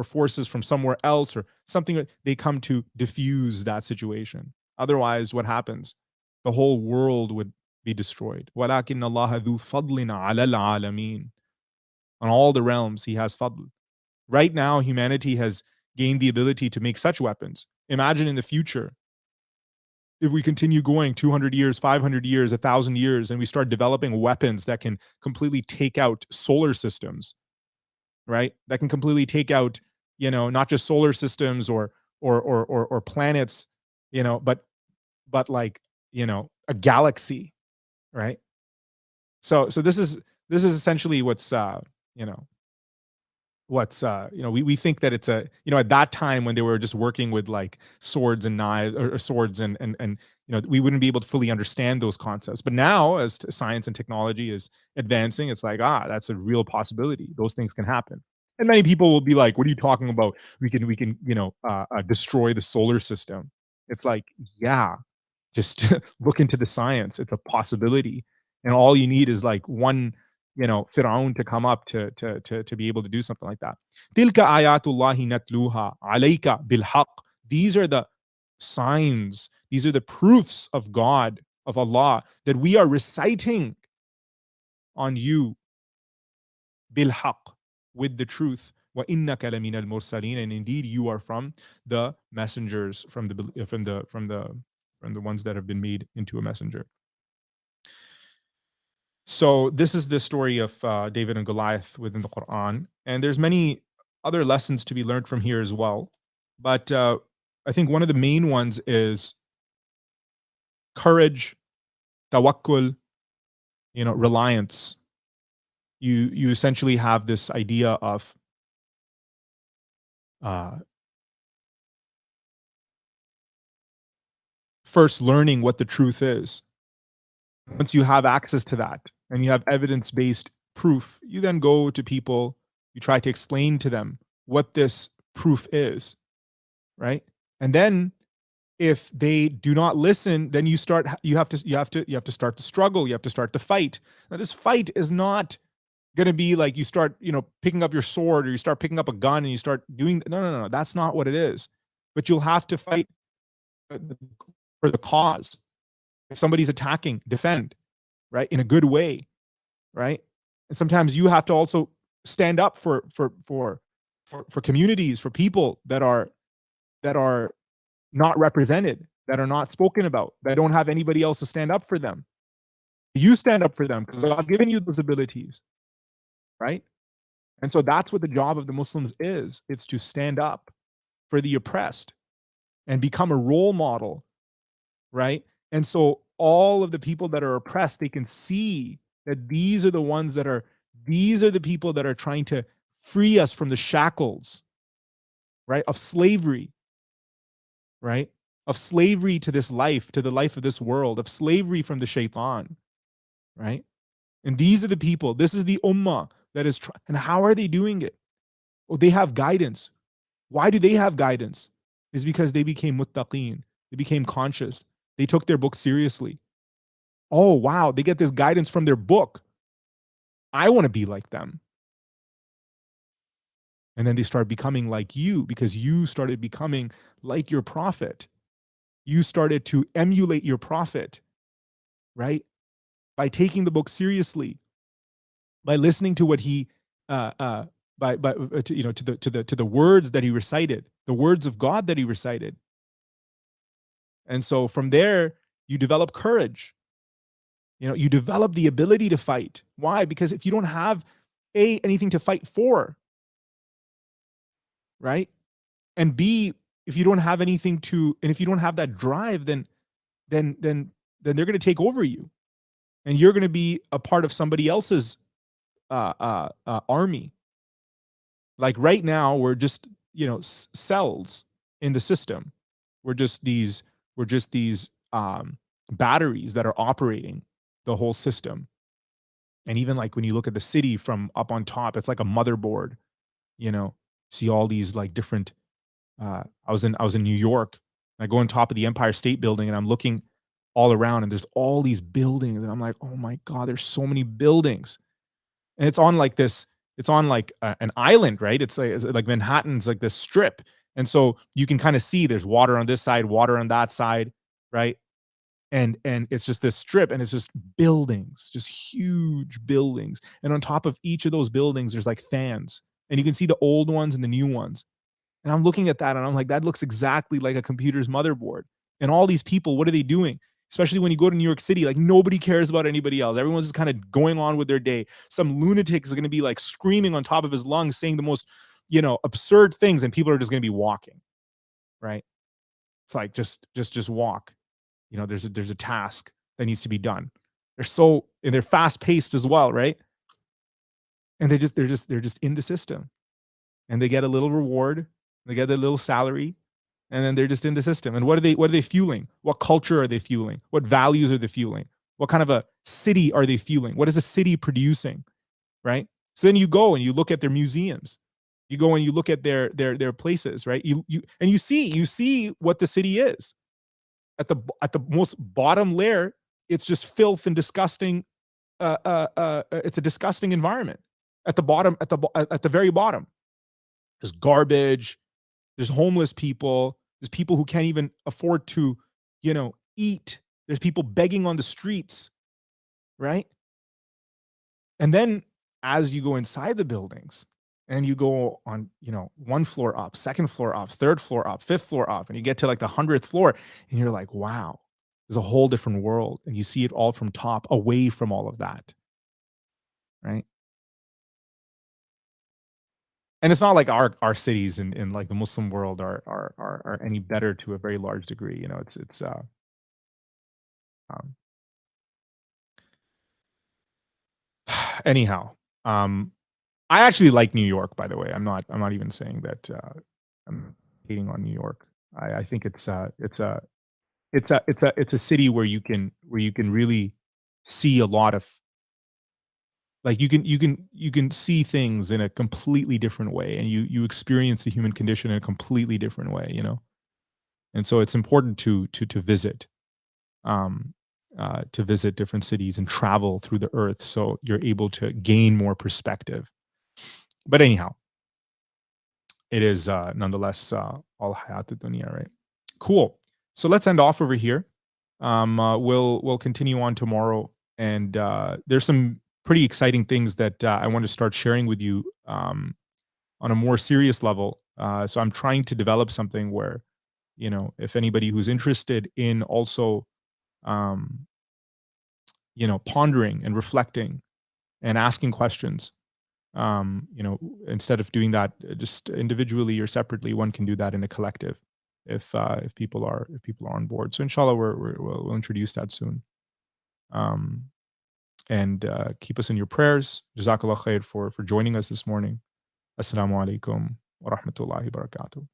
forces from somewhere else or something, they come to diffuse that situation. Otherwise, what happens? The whole world would be destroyed. وَلَكِنَّ اللَّهَ ذُو فَضْلٍ عَلَى الْعَالَمِينَ. On all the realms, he has fadl. Right now, humanity has gained the ability to make such weapons. Imagine in the future, if we continue going 200 years, 500 years, 1,000 years, and we start developing weapons that can completely take out solar systems, right? That can completely take out, not just solar systems or planets, but like, a galaxy, right? So this is essentially you know, we think that it's at that time when they were just working with like swords and knives or swords and we wouldn't be able to fully understand those concepts, but now as science and technology is advancing, it's like, that's a real possibility. Those things can happen. And many people will be like, what are you talking about? We can destroy the solar system. It's like, yeah, just look into the science. It's a possibility. And all you need is like one, Firaun to come up to be able to do something like that. Tilka ayatullahi natluha alayka bilhaq. These are the signs, these are the proofs of God, of Allah, that we are reciting on you bilhaq, with the truth. Wa innaka lamina al-mursalin, and indeed you are from the messengers, from the ones that have been made into a messenger. So this is the story of David and Goliath within the Quran, and there's many other lessons to be learned from here as well. But I think one of the main ones is courage, tawakkul, reliance. You essentially have this idea of uh, first learning what the truth is, Once you have access to that and you have evidence-based proof, you then go to people, you try to explain to them what this proof is, right? And then if they do not listen, then you have to start to struggle, you have to start to fight. Now this fight is not going to be like you start, picking up your sword or you start picking up a gun and you start doing no, that's not what it is. But you'll have to fight for the cause. If somebody's attacking, defend, right? In a good way, right? And sometimes you have to also stand up for communities, for people that are not represented, that are not spoken about, that don't have anybody else to stand up for them. You stand up for them because God's given you those abilities, right? And so that's what the job of the Muslims is. It's to stand up for the oppressed and become a role model, right? And so all of the people that are oppressed, they can see that these are the people that are trying to free us from the shackles, right? Of slavery, right? Of slavery to this life, to the life of this world, of slavery from the shaitan, right? And these are the people, this is the ummah that is, and how are they doing it? Oh, they have guidance. Why do they have guidance? Is because they became muttaqeen. They became conscious. They took their book seriously. Oh, wow. They get this guidance from their book. I want to be like them. And then they start becoming like you because you started becoming like your prophet. You started to emulate your prophet, right? By taking the book seriously, by listening to what he, by to the words that he recited, the words of God that he recited. And so from there, you develop courage. You develop the ability to fight. Why? Because if you don't have anything to fight for, right? And B, if you don't have anything to, and if you don't have that drive, then then then they're going to take over you, and you're going to be a part of somebody else's army. Like right now, we're just cells in the system. We're just these batteries that are operating the whole system. And even like when you look at the city from up on top, it's like a motherboard. You know, see all these like different. I was in New York. I go on top of the Empire State Building, and I'm looking all around, and there's all these buildings, and I'm like, oh my god, there's so many buildings, and it's on like this. It's on like an island, right? It's like Manhattan's like this strip, and so you can kind of see there's water on this side, water on that side, right? And it's just this strip, and it's just buildings, just huge buildings, and on top of each of those buildings there's like fans, and you can see the old ones and the new ones, and I'm looking at that and I'm like, that looks exactly like a computer's motherboard. And all these people, what are they doing? Especially when you go to New York City, like nobody cares about anybody else. Everyone's just kind of going on with their day. Some lunatic is going to be like screaming on top of his lungs, saying the most, absurd things, and people are just going to be walking, right? It's like just walk. There's a task that needs to be done. And they're fast paced as well, right? And they're just in the system, and they get a little reward, they get a little salary, and then they're just in the system. And what are they fueling? What culture are they fueling? What values are they fueling? What kind of a city are they fueling? What is the city producing? Right? So then you go and you look at their museums. You go and you look at their places, right? You see what the city is. At the most bottom layer, it's just filth and disgusting. It's a disgusting environment. At the very bottom, there's garbage, there's homeless people, there's people who can't even afford to, eat. There's people begging on the streets, right? And then as you go inside the buildings and you go on, one floor up, second floor up, third floor up, fifth floor up, and you get to like the 100th floor, and you're like, wow, there's a whole different world. And you see it all from top, away from all of that, right? And it's not like our cities in like the Muslim world are any better to a very large degree. It's um, anyhow. Um, I actually like New York, by the way. I'm not even saying that I'm hating on New York. I think it's a city where you can really see a lot of, like, you can see things in a completely different way, and you experience the human condition in a completely different way, you know? And so it's important to visit, um, to visit different cities and travel through the earth so you're able to gain more perspective. But anyhow, it is, nonetheless, all hayat dunya, right? Cool. So let's end off over here. We'll continue on tomorrow, and there's some pretty exciting things that I want to start sharing with you, on a more serious level. So I'm trying to develop something where, you know, if anybody who's interested in also, um, you know, pondering and reflecting and asking questions, you know, instead of doing that just individually or separately, one can do that in a collective if people are on board. So inshallah, we'll introduce that soon. Um, and keep us in your prayers. Jazakallah khair for joining us this morning. Assalamu alaikum wa rahmatullahi wa barakatuh.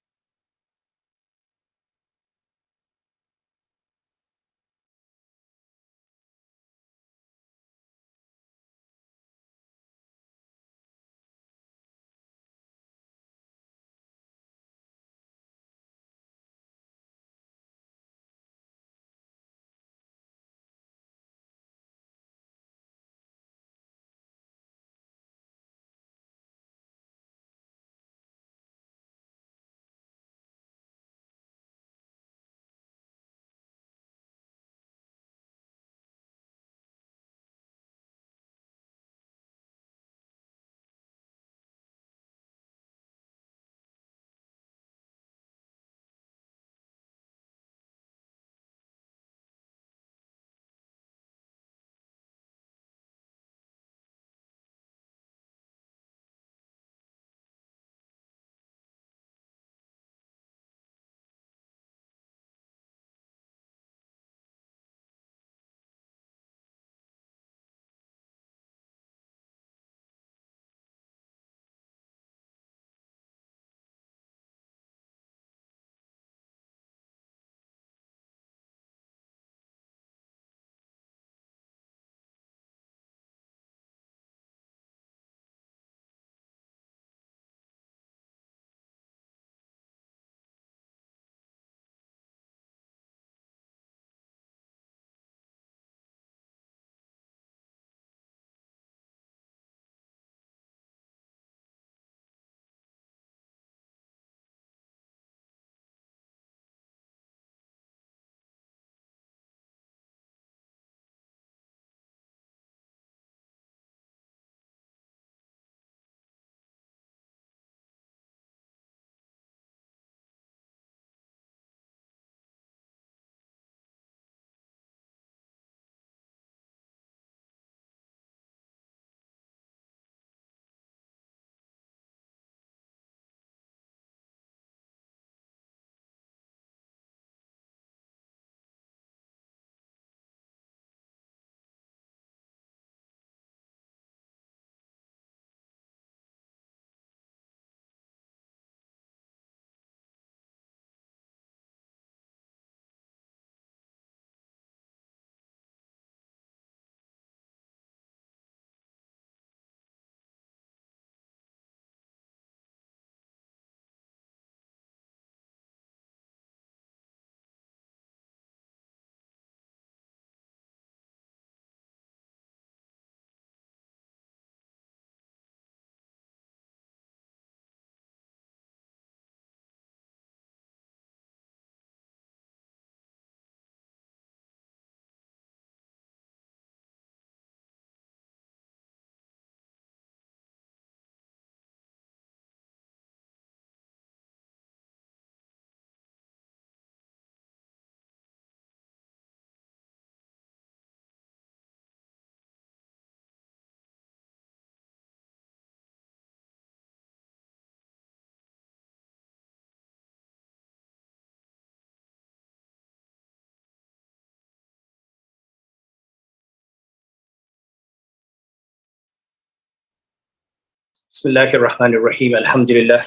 Bismillahir Rahmanir Rahim. Alhamdulillah.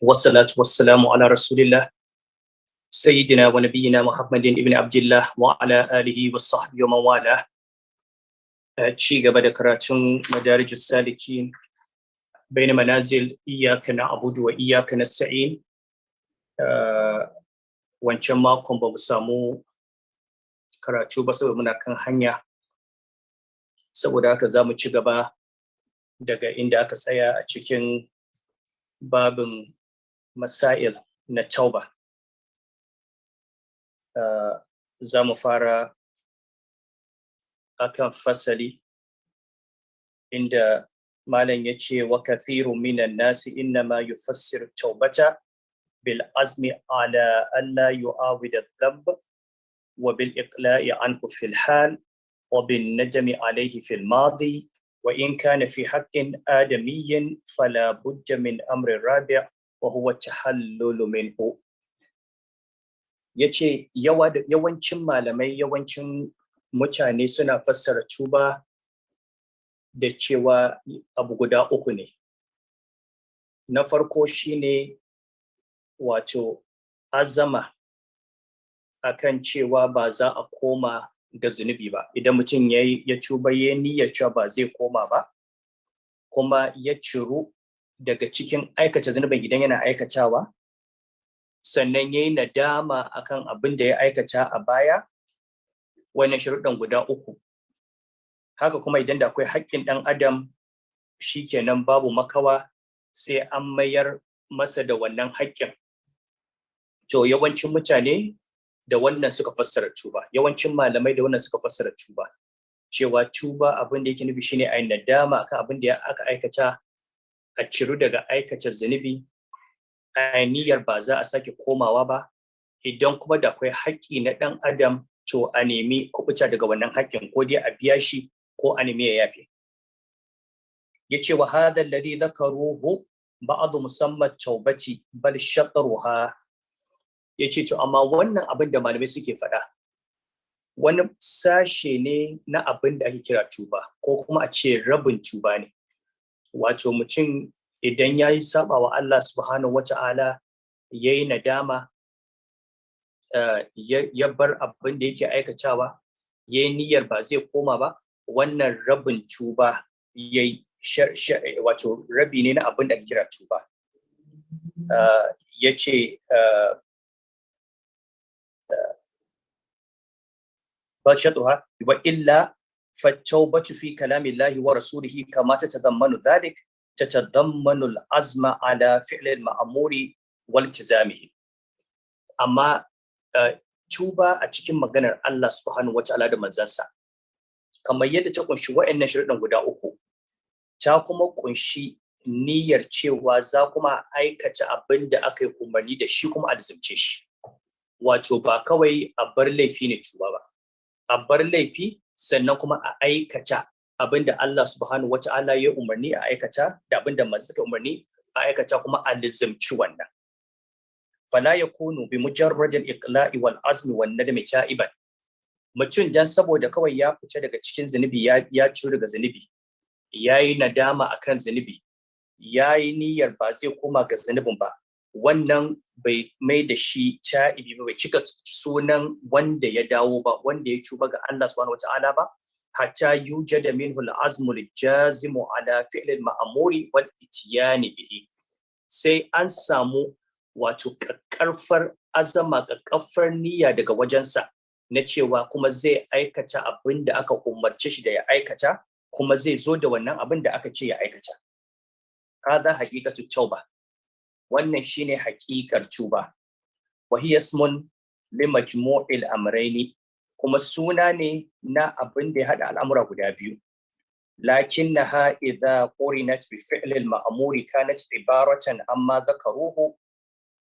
Wassalatu wassalamu ala Rasulillah. Sayyidina wa Nabiyyina Muhammadin ibn Abdullah wa ala alihi wa sahbihi wa mawala. ci gaba da karatun madarijus salikin baina manazil iyyaka na'budu wa iyyaka nasta'in. Wancan makon ba mu samu karatu ba saboda muna kan hanya, saboda haka za mu ci gaba daga inda aka tsaya a cikin babin masail na tauba. Za mu fara akan fasali inda malam ya ce wa kathiru minan nasi innama yufassiru taubata bil azmi ala alla yu'awida dhanb wa bil iqla'i anhu fil hal wa bin najmi alayhi fil madi wa in kana fi haqqin adamiyyin fala budda min amri rabi' wa huwa tahallulu minhu. Yace yawancin malamai, yawancin mutane suna fassara tuba da cewa abu guda uku ne. Na farko shine wato azama akan cewa ba za a koma ga zunubi ba. Idan mutum ya tuba ya niyyar cewa ba zai koma ba, kuma ya ciru daga cikin aikata zunubin idan yana aikatawa, sannan ya yi nadama akan abin da ya aikata a baya, wannan sharuɗan guda uku. Haka kuma idan da akwai haƙƙin ɗan adam, shikenan babu makawa sai an mayar masa da wannan haƙƙin. To yawancin mutane da wannan suka fassara tuba, yawancin malamai da wannan suka fassara tuba, cewa tuba abin da yake nufi shine a yi nadama akan abin da aka aikata, a ciru daga aikata zunubi, a niyyar ba za a sake komawa ba. Idan kuma da akwai haƙƙi na ɗan adam, to a nemi kuɓuta daga wannan haƙƙin, ko dai a biya shi ko a nemi ya yafe. Yace wa hadha alladhi dhakaruhu ba'd musammat taubati bal shatruha. Yace to amma wannan abin da malamai suke faɗa wani sashe ne na abin da ake kira tuba, ko kuma a ce rabin tuba ne. Wato mutum idan ya yi saba wa Allah subhanahu wata'ala, ya yi nadama, ya bar abin da yake aikatawa, ya yi niyyar ba zai koma ba, wannan rabin tuba ya yi, wato rabi ne na abin da ake kira tuba. Ya ce bashatuha wa illa fattaubatu fi kalamillahi wa rasulihi kama tatadammanu dhalik tatadammanu al-azma ala fi'l al-ma'muri wal tizamihi. Amma tuba a cikin maganar Allah subhanahu wata'ala da manzansa, kamar yadda ta kunshi wa'annan sharuɗan guda uku, ta kuma kunshi niyyar cewa za kuma aikata abin da aka yi umarni da shi kuma a lizimce shi. Wato ba kawai a bar laifi ne tuba ba, a bar laifi sannan kuma a aikata abin da Allah subhanahu wata'ala ya umarni a aikata, da abin da manzo suka umarni a aikata kuma a lizimci wannan. Fala yakunu bi mujarradil iqla'i wal azmi wan nadmi ta'iban. Mutum dan saboda kawai ya fita daga cikin zunubi, ya ciro daga zunubi, yayi nadama akan zunubi, yayi niyyar ba zai koma ga zunubin ba, wannan bai mai da shi ta'ibi ba, bai cika sunan wanda ya dawo ba, wanda ya tuba ga Allah subhanahu wata'ala ba, hatta yujada minhu al-azmu al-jazimu ala fi'l al-ma'muri wal ityani bihi. Sai an samu wato kakkarfar azama, kakkarfar niyya daga wajensa na cewa kuma zai aikata abin da aka umarce shi da ya aikata, kuma zai zo da wannan abin da aka ce ya aikata. Hada haqiqatu tauba. Wannan shine haƙiƙar tuba. Wa hiya ismun li majmu'il amrayni, kuma suna ne na abin da ya hada al'amura guda biyu. Lakinnaha idha qurinat bi fi'l al-ma'muri kanat ibaratan amma dhakaruhu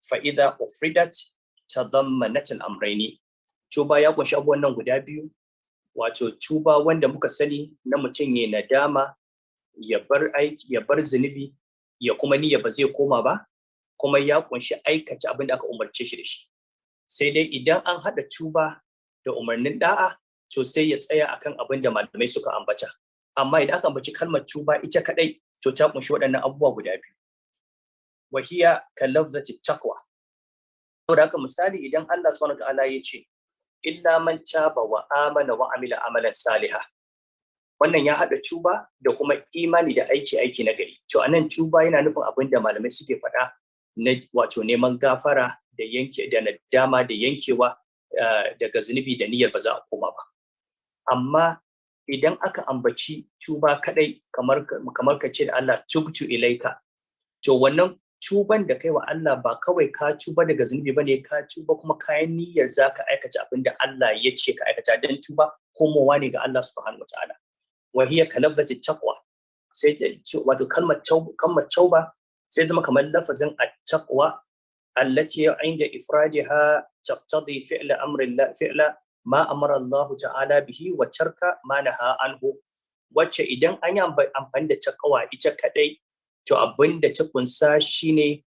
fa idha ufridat tadammanat al-amrayni. Tuba ya kunshi abubuwan nan guda biyu. Wato tuba wanda muka sani na mutum ya nadama, ya bar aiki, ya bar zunubi, ya kuma niyya ba zai koma ba, kuma ya kunshi aikata abin da aka umarce shi da shi. Sai dai idan an haɗa tuba da umarnin da'a, to sai ya tsaya akan abin da malamai suka ambata. Amma idan aka ambaci kalmar tuba ita kadai, to ta kunshi waɗannan abubuwa guda biyu. Wa hiya kalafzati taqwa. Saboda haka misali, idan Allah subhanahu wa ta'ala ya ce illa man taba wa amana wa amila amalan salihah, wannan ya haɗa tuba da kuma imani da aiki na gari. To anan tuba yana nufin abin da malamai suke faɗa na wato neman gafara da nadama da yankewa daga zunubi da niyyar ba za a koma ba. Amma idan aka ambaci tuba kadai kamar ka ce da Allah tubtu ilaika, to wannan tuban da kai wa Allah ba kawai ka tuba daga zunubi bane, ka tuba kuma kayan niyyar zaka aikata abin da Allah ya ce ka aikata, dan tuba komowa ne ga Allah subhanahu wataala. Wa hiya kalafzati taqwa, sai wato kalmar tauba sai zama kamar lafazin at-taqwa allati inda ifradiha taqtadi fi'la ma amara Allah ta'ala bihi wa tarka ma naha anhu, wacce idan an yi amfani da taqwa ita kadai, to abin da ta kunsa shine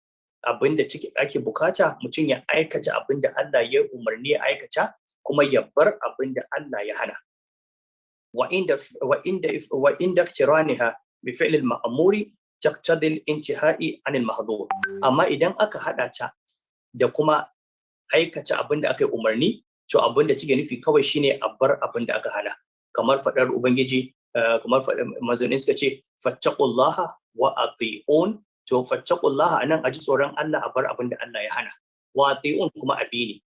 abin da ake bukata mutum ya aikata abin da Allah ya umarni ya aikata, kuma ya bar abin da Allah ya hana. wa inda iktiraniha bi fi'l al-ma'muri taqtadi al-intihai an al-mahdhur. Amma idan aka hada ta da kuma aikata abin da aka yi umarni, to abin da take nufi kawai shine a bar abin da aka hana, kamar fadar ubangiji kamar fadar manzoni suka ce fattaqullaha wa ati'un, to fattaqullaha anan aji tsoron Allah, a bar abin da Allah ya hana, wa ati'un kuma abini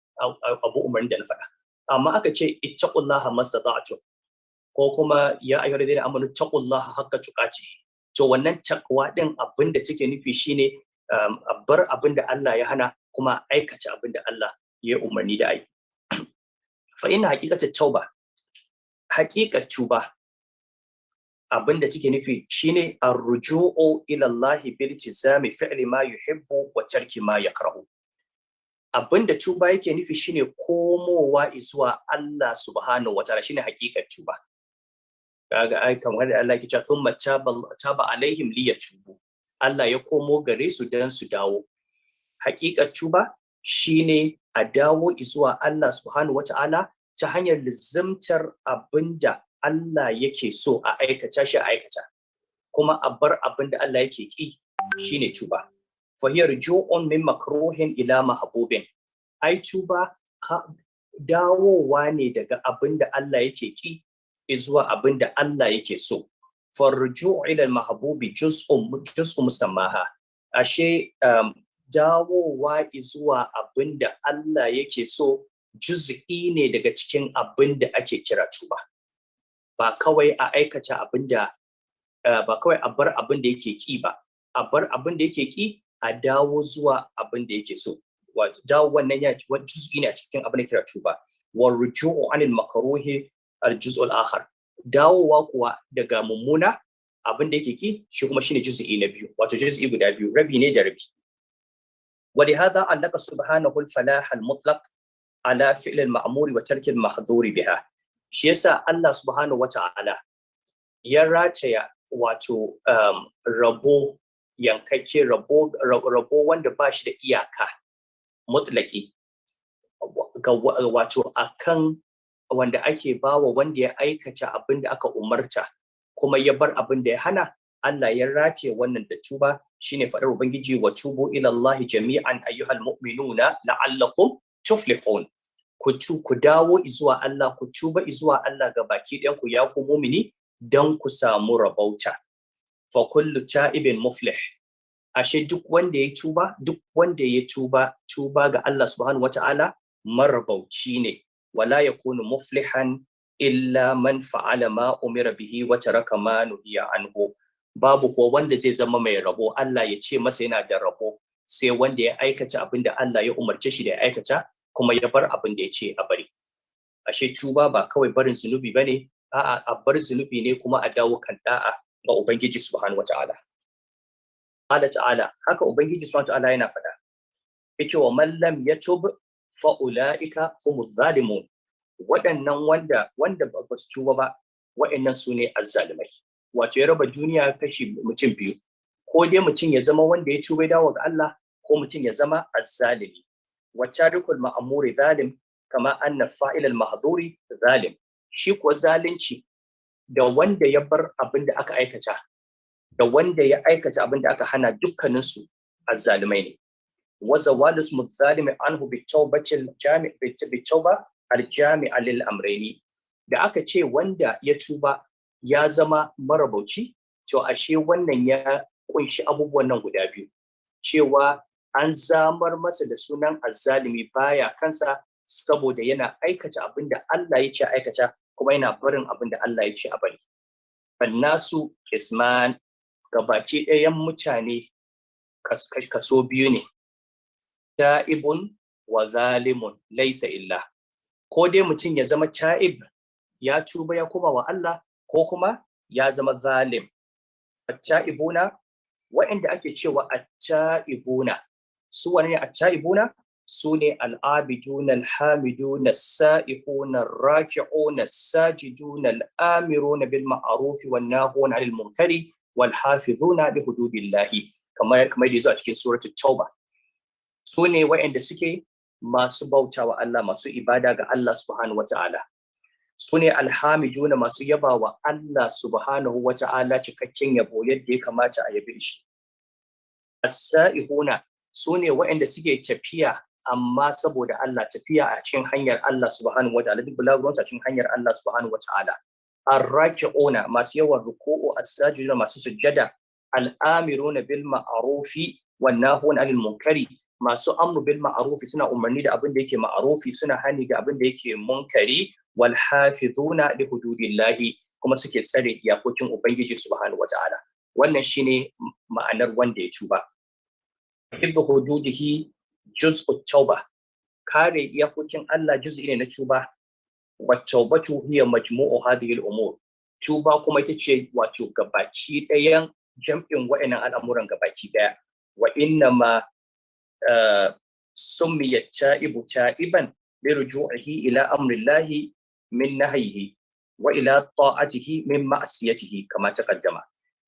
abu umarni da na faɗa. Amma aka ce ittaqullaha mastata'tu, ko kuma ya ayyuhal ladina amanu taqullaha haqqa tuqati, to wannan takwa din abin da take nufi shine a bar abin da Allah ya hana kuma aikata abin da Allah ya umarni da ai. Fa inna haqiqatat tauba, haqiqat tuba abin da take nufi shine ar-ruju'u ila Allah bil tizami fi'li ma yuhibbu wa tarki ma yakrahu. Abin da tuba yake nufi shine komowa zuwa Allah subhanahu wataala, shine haqiqat tuba. Kaga ai kamar da Allah yake cewa thumma taba alaihim liyatubu, Allah ya komo gare su dan su dawo. Haqiqat tuba shine a dawo zuwa Allah subhanahu wataala ta hanyar lizimtar abinda Allah yake so a aikata shi a aikata, kuma a bar abinda Allah yake ki, shine tuba. Fa hiya ruju'un min makruhin ila mahbubin. Ai tuba dawowa ne daga abinda Allah yake ki zuwa abinda Allah yake so. Farju'u ila al-mahbubi juz'un musammaha. Ashe dawowa zuwa abinda Allah yake so juz'i ne daga cikin abinda ake kira tuba. Ba kawai a aikata abinda ba kawai a bar abinda yake ki ba, a bar abinda yake ki a dawo zuwa abinda yake so. Wato dawo wannan ya juz'i ne a cikin abinda kira tuba. Warju'u anil makruhi al-juz'u al-akhar. Dawowa kuwa daga mummuna abinda yake ki shi kuma shine juz'i na biyu, wato juz'i guda biyu, rabi ne da rabi. ولهذا علق سبحانه الفلاح المطلق على فعل المأمور وترك المحظور بها. Shi yasa Allah subhanahu wata'ala ya rataya wato rabo yankakke, rabo wanda ba shi da iyaka mutlaki, wato akan wanda ake bawa wanda ya aikata abin da aka umarta kuma ya bar abin da ya hana. Allah ya race wannan da tuba, shine faɗar ubangiji wa tubu ila Allah jami'an ayyuhal mu'minuna la'allakum tuflihun. Ku dawo izuwa Allah, ku tuba izuwa Allah ga baki ɗayan ku ya ku mu'mini dan ku samu rabauta. Fa kullu ta'ibin muflih. Ashe duk wanda ya tuba ga Allah subhanahu wata'ala marabauci ne. Wala yakunu muflihan illa man fa'ala ma umira bihi wa taraka ma nuhiya anhu. Babu ko wanda zai zama mai rabo, Allah ya ce masa yana da rabo, sai wanda ya aikata abin da Allah ya umarce shi da ya aikata kuma ya bar abin da ya ce a bari. Ashe tuba ba kawai barin zunubi bane, a'a a bar zunubi ne kuma a dawo kan da'a ga Ubangiji subhanahu wataala. Allah ta'ala, haka Ubangiji subhanahu wataala yana faɗa, yake wa man lam yatub fa ulaika humuz zalimun. Waɗannan wanda ba su tuba ba, waɗannan su ne azzalimai. Wato ya raba duniya kashi mutum biyu, ko dai mutum ya zama wanda ya tuba dawo ga Allah, ko mutum ya zama azzalimi. Wa tarikul ma'muri zalim kama anna fa'ilal mahdhuri zalim. Shi kuwa zalunci da wanda ya bar abin da aka aikata da wanda ya aikata abin da aka hana, dukkanin su azzalimai ne. Wa zawalus muzalimi anhu bi tawbatil jami' bi tawba al jami'a lil amrayni. Da aka ce wanda ya tuba ya zama marabauci, to ashe wannan ya kunshi abubuwan nan guda biyu, cewa an zamar masa da sunan azzalimi baya kansa saboda yana aikata abin da Allah ya ce aikata kuma yana barin abin da Allah ya ce a bari. Fannasu kisman, gabaki ɗayan mutane kaso biyu ne, ta'ibun wa zalimun laisa illa. Ko dai mutum ya zama ta'ib, ya tuba ya koma wa Allah, ko kuma ya zama zalim. At-ta'ibuna, wa'inda ake cewa at-ta'ibuna, su wane ne at-ta'ibuna? Su ne al-abiduna, al-hamiduna, as-sa'ihuna, ar-raki'una, as-sajiduna, al-amiruna bil ma'ruf wan nahuna 'anil munkari wal hafizuna li hududillahi, kamar da yazo a cikin suratul tauba. Su ne wa'inda suke masu bautawa Allah, masu ibada ga Allah subhanahu wata'ala. Su ne alhamiduna, masu yaba wa Allah subhanahu wata'ala cikakken yabo yadda ya kamata a yabe shi. As-sa'ihuna, su ne wa'inda suke tafiya amma saboda Allah, tafiya a cikin hanyar Allah subhanahu wata'ala, duk bulaguron a cikin hanyar Allah subhanahu wata'ala. Ar-raki'una, masu yawan ruku'u, as-sajiduna, masu sujjada, al-amiruna bil ma'rufi wan nahuna 'anil munkari, masu amru bil ma'rufi, suna umarni da abin da yake ma'rufi, suna hani ga abin da yake munkari, wal hafizuna li hududillahi, kuma suke tsare iyakokin ubangiji subhanahu wata'ala. Wannan shine ma'anar wanda ya tuba. Hifdhu hududihi juz'ut tauba, kare iyakokin Allah juz'i ne na tuba. Wa taubatu hiya majmu'u hadhihi al-umur, tuba kuma ita ce wato gabaki ɗayan jam'in wa'annan al'amuran gabaki ɗaya. Wa inna ma summiyat ta'ibu ta'iban li ruju'ihi ila amrillahi min nahyihi wa ila ta'atihi min ma'siyatihi, kama taqaddama.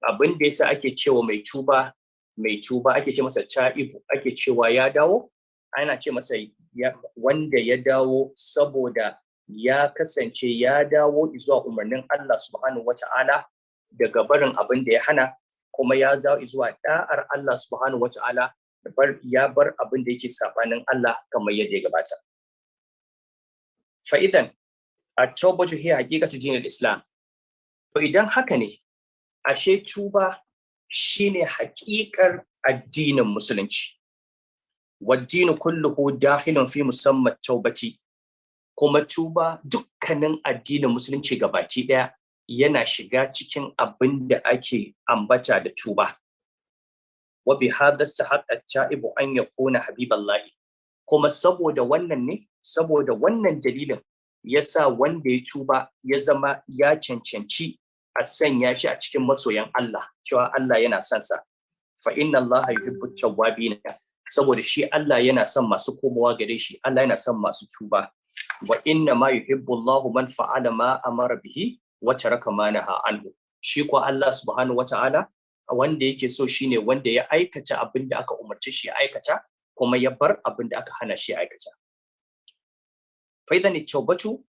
Abin da yasa ake cewa mai tuba ake ce masa ta'ibu, ake cewa ya dawo, ana ce masa wanda ya dawo saboda ya kasance ya dawo zuwa umarnin Allah subhanahu wata'ala daga barin abin da ya hana, kuma ya dawo zuwa da'ar Allah subhanahu wata'ala, ya bar abin da yake sabanin Allah kamar yadda ya gabata. Fa idan at-tawbatu hiya haqiqatu dinil islam, to idan haka ne, ashe tuba shine haƙiƙar addinin musulunci. Wad-dinu kulluhu dakhilun fi musamma at-tawbati, kuma tuba dukkanin addinin musulunci gabaki daya yana shiga cikin abin da ake ambata da tuba. Wa bi hadha istahaqqa at-ta'ibu an yakuna habiballahi, kuma saboda wannan dalilin yasa wanda ya tuba ya zama ya cancanci a sanya shi a cikin masoyan Allah, cewa Allah yana son sa. Fa inna Allah yuhibbu at-tawwabin, saboda shi Allah yana son masu komawa gare shi, Allah yana son masu tuba. Wa inna ma yuhibbu Allahu man fa'ala ma amara bihi wa taraka ma naha anhu, shi ko Allah subhanahu wata'ala wanda yake so shine wanda ya aikata abin da aka umarce shi ya aikata, kuma ya bar abin da aka hana shi ya aikata. Fa idan at-tawbatu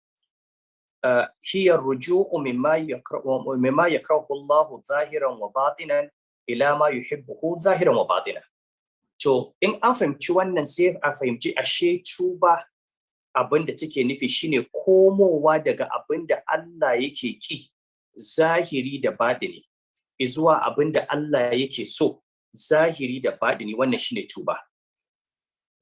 hiya ar-ruju'u mimma yakrahu Allahu zahiran wa batinan ila ma yuhibbuhu zahiran wa batinan. To in an fahimci wannan, sai a fahimci ashe tuba abin da take nufi shine komowa daga abin da Allah yake ki zahiri da batini zuwa abin da Allah yake so zahiri da batini, wannan shine tuba.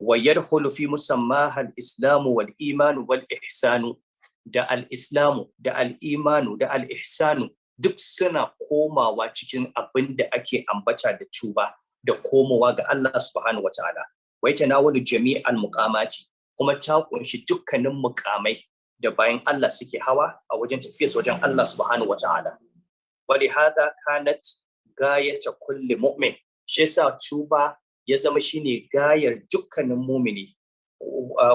Wa yadkhulu fi musammaha al-islamu wal imanu wal ihsanu, da al-islamu da al-imanu da al-ihsanu duk suna komawa cikin abin da ake ambata da tuba, da komowa ga Allah subhanahu wataala. Wa yatanawalu jami'al muqamati, kuma ta kunshi dukkanin mukamai da bayan Allah suke hawa a wajen tafiya wajen Allah subhanahu wata'ala. Wali hada kanat gayata kulli mu'min, shi yasa tuba ya zama shine gayar dukkanin mumini.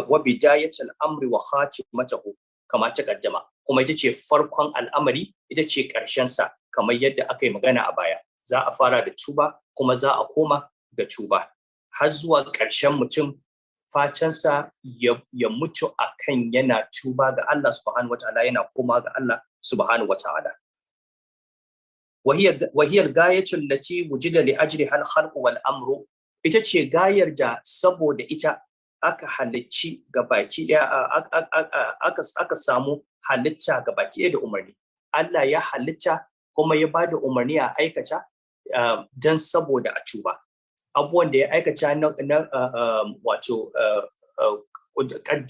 Wa bidayatul amri wa khatimatuhu, kama ta kaddama, kuma ita ce farkon al'amari, ita ce karshen sa, kamar yadda aka yi magana a baya. Za a fara da tuba kuma za a koma ga tuba har zuwa ƙarshen mutum. Fatansa ya mutu akan yana tuba ga Allah subhanahu wataala, yana koma ga Allah subhanahu wataala. Wahiyar gayatul lati wujida li ajri hal khalq wal amru, ita ce gayar da saboda ita aka halicci gabaki daya, aka samu halitta gabaki da umarni. Allah ya halitta kuma ya bada umarni a aikata dan saboda a tuba. Abubuwan da ya aikata na wato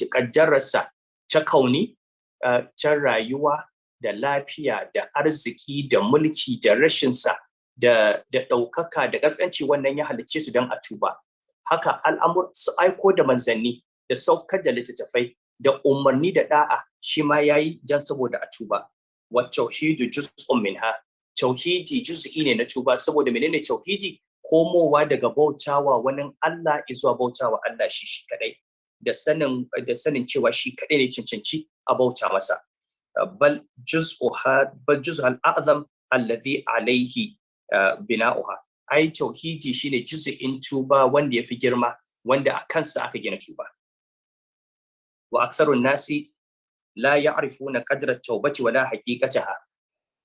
kaddararsa ta kauni, ta rayuwa da lafiya da arziki da mulki da rashinsa da ɗaukaka da ƙasƙanci, wannan ya halicce su don a tuba. Haka su aiko da manzanni da saukar da littattafai da umarni da da'a shi ma yayi dan saboda a tuba. Wa tauhidu juz'un minha, tauhidi juz'i ne na tuba. Saboda menene tauhidi? Komowa daga bautawa wani Allah zuwa bautawa Allah shi kadai, da sanin cewa shi kadai ne cancanci a bauta masa. Bal juz'ul a'zam alladhi alayhi bina'uha. Ai tauhidi shine juz'in tuba wanda yafi girma, wanda a kansa aka gina tuba. Wa aktharun nasi la ya'rifuna qadra at-taubati wala haqiqataha.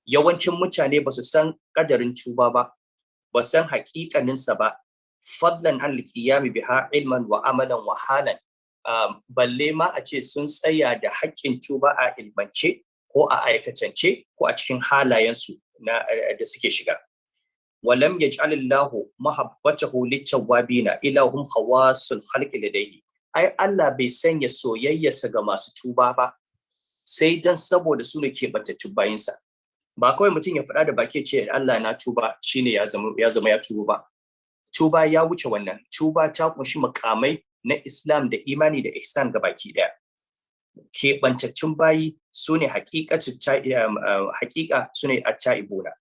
Yawancin mutane ba su san kadarin tuba ba, ba san haƙiƙaninsa ba, fadlan an liqiyami biha ilman wa amalan wa halan. Balle ma a ce sun tsaya da haƙƙin tuba a ilmance ko a aikatance ko a cikin halayensu da suke shiga. Walam yaj'alillahu mahabbatahu lit-tawwabina ila hum khawasul khalqi ladayhi. Ai Allah bai sanya soyayyarsa ga masu tuba ba sai dan saboda su ne ke batattun bayinsa. Ba kawai mutum ya faɗa da baki ce Allah na tuba shine ya zama ya tuba ba. Tuba ya wuce wannan. Tuba ta kunshi makamai na Islam da imani da ihsan ga baki daya. Keɓantaccen bayi su ne haƙiƙa su ne at-ta'ibuna.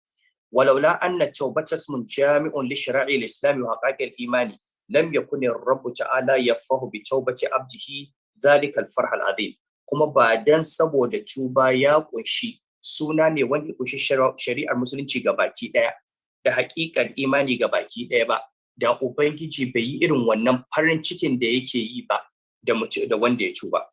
ولولا أن التوبة اسم جامع لشرائع الإسلام وحقائق الإيمان لم يكن الرب تعالى يفرح بتوبة عبده ذلك الفرح العظيم. kuma ba dan saboda tuba ya kunshi suna ne wanda kunshi shari'ar musulunci ga baki daya da haƙiƙar imani ga baki daya ba, da ubangiji bai yi irin wannan farin cikin da yake yi ba da wanda ya tuba.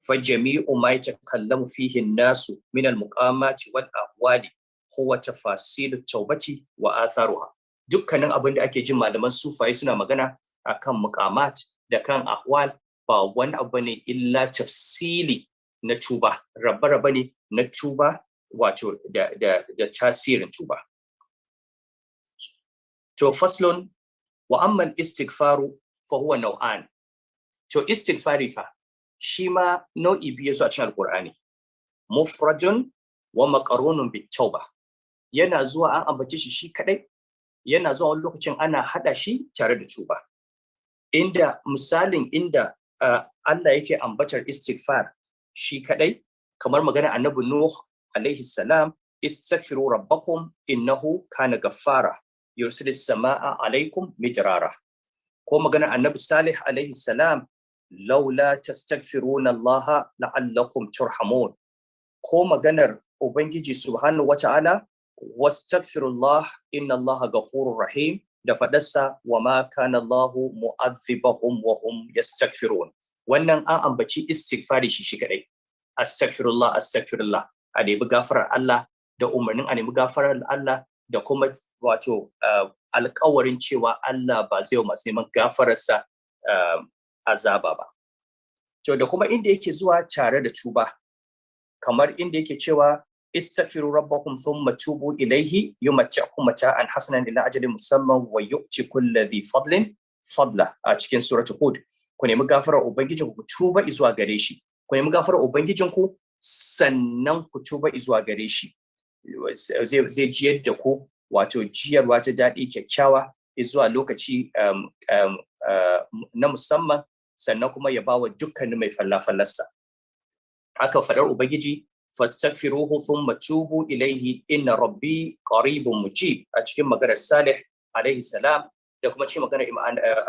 Fa jami'u ma yatakallamu fihi an-nasu min al-muqamati wal ahwali huwa tafasilut taubati wa atharuha. Dukkanin abin da ake jin malaman sufaye suna magana akan muqamat da kan ahwal ba wani abu ne illa tafsili na tuba, rabe-rabe ne na tuba, wato da tasirin tuba. To faslun wa amma istighfaru fa huwa nau'an. To istighfari fa shi ma nau'i biyu zuwa cikin alqur'ani. Mufradun wa maqrunun bit tauba. Yana zuwa an ambace shi kadai, yana zuwa wani lokacin ana hada shi tare da tuba. Inda Allah yake ambatar istighfar shi kadai, kamar magana annabi Nuh alaihi salam, istaghfiru rabbakum innahu kana ghaffara yursilis samaa alaikum midrara. Ko magana annabi Salih alaihi salam, laula tastaghfiruna Allah la'allakum turhamun. Ko maganar ubangiji subhanahu wata'ala, wastaghfirullah inna Allah ghafurur rahim, da fadarsa wa ma kana Allah mu'adhibahum wa hum yastaghfirun. Wannan an ambaci istighfari shi kadai. Astaghfirullah, a nemi gafarar Allah, da umarnin a nemi gafarar Allah, da kuma wato alƙawarin cewa Allah ba zai masu neman gafararsa azaba ba. To da kuma inda yake zuwa tare da tuba, kamar inda yake cewa istaghfiru rabbakum thumma tubu ilayhi yumatti'ukum mata'an hasanan ila ajalin musamman wa yu'ti kulli dhi fadlin fadla, a cikin suratul Hud. Ku nemi gafarar ubangijinku, ku tuba zuwa gare shi. Ku nemi gafarar ubangijinku sannan ku tuba zuwa gare shi. Zai jiyar da ku wato jiyarwa ta daɗi kyakkyawa zuwa lokaci na musamman, sannan kuma ya bawa dukkanin mai falla-fallarsa. Haka fadar ubangiji fastaghfiruhu thumma tubu ilayhi inna rabbi qaribun mujib, a cikin maganar Salih alaihi salam, da kuma cikin maganar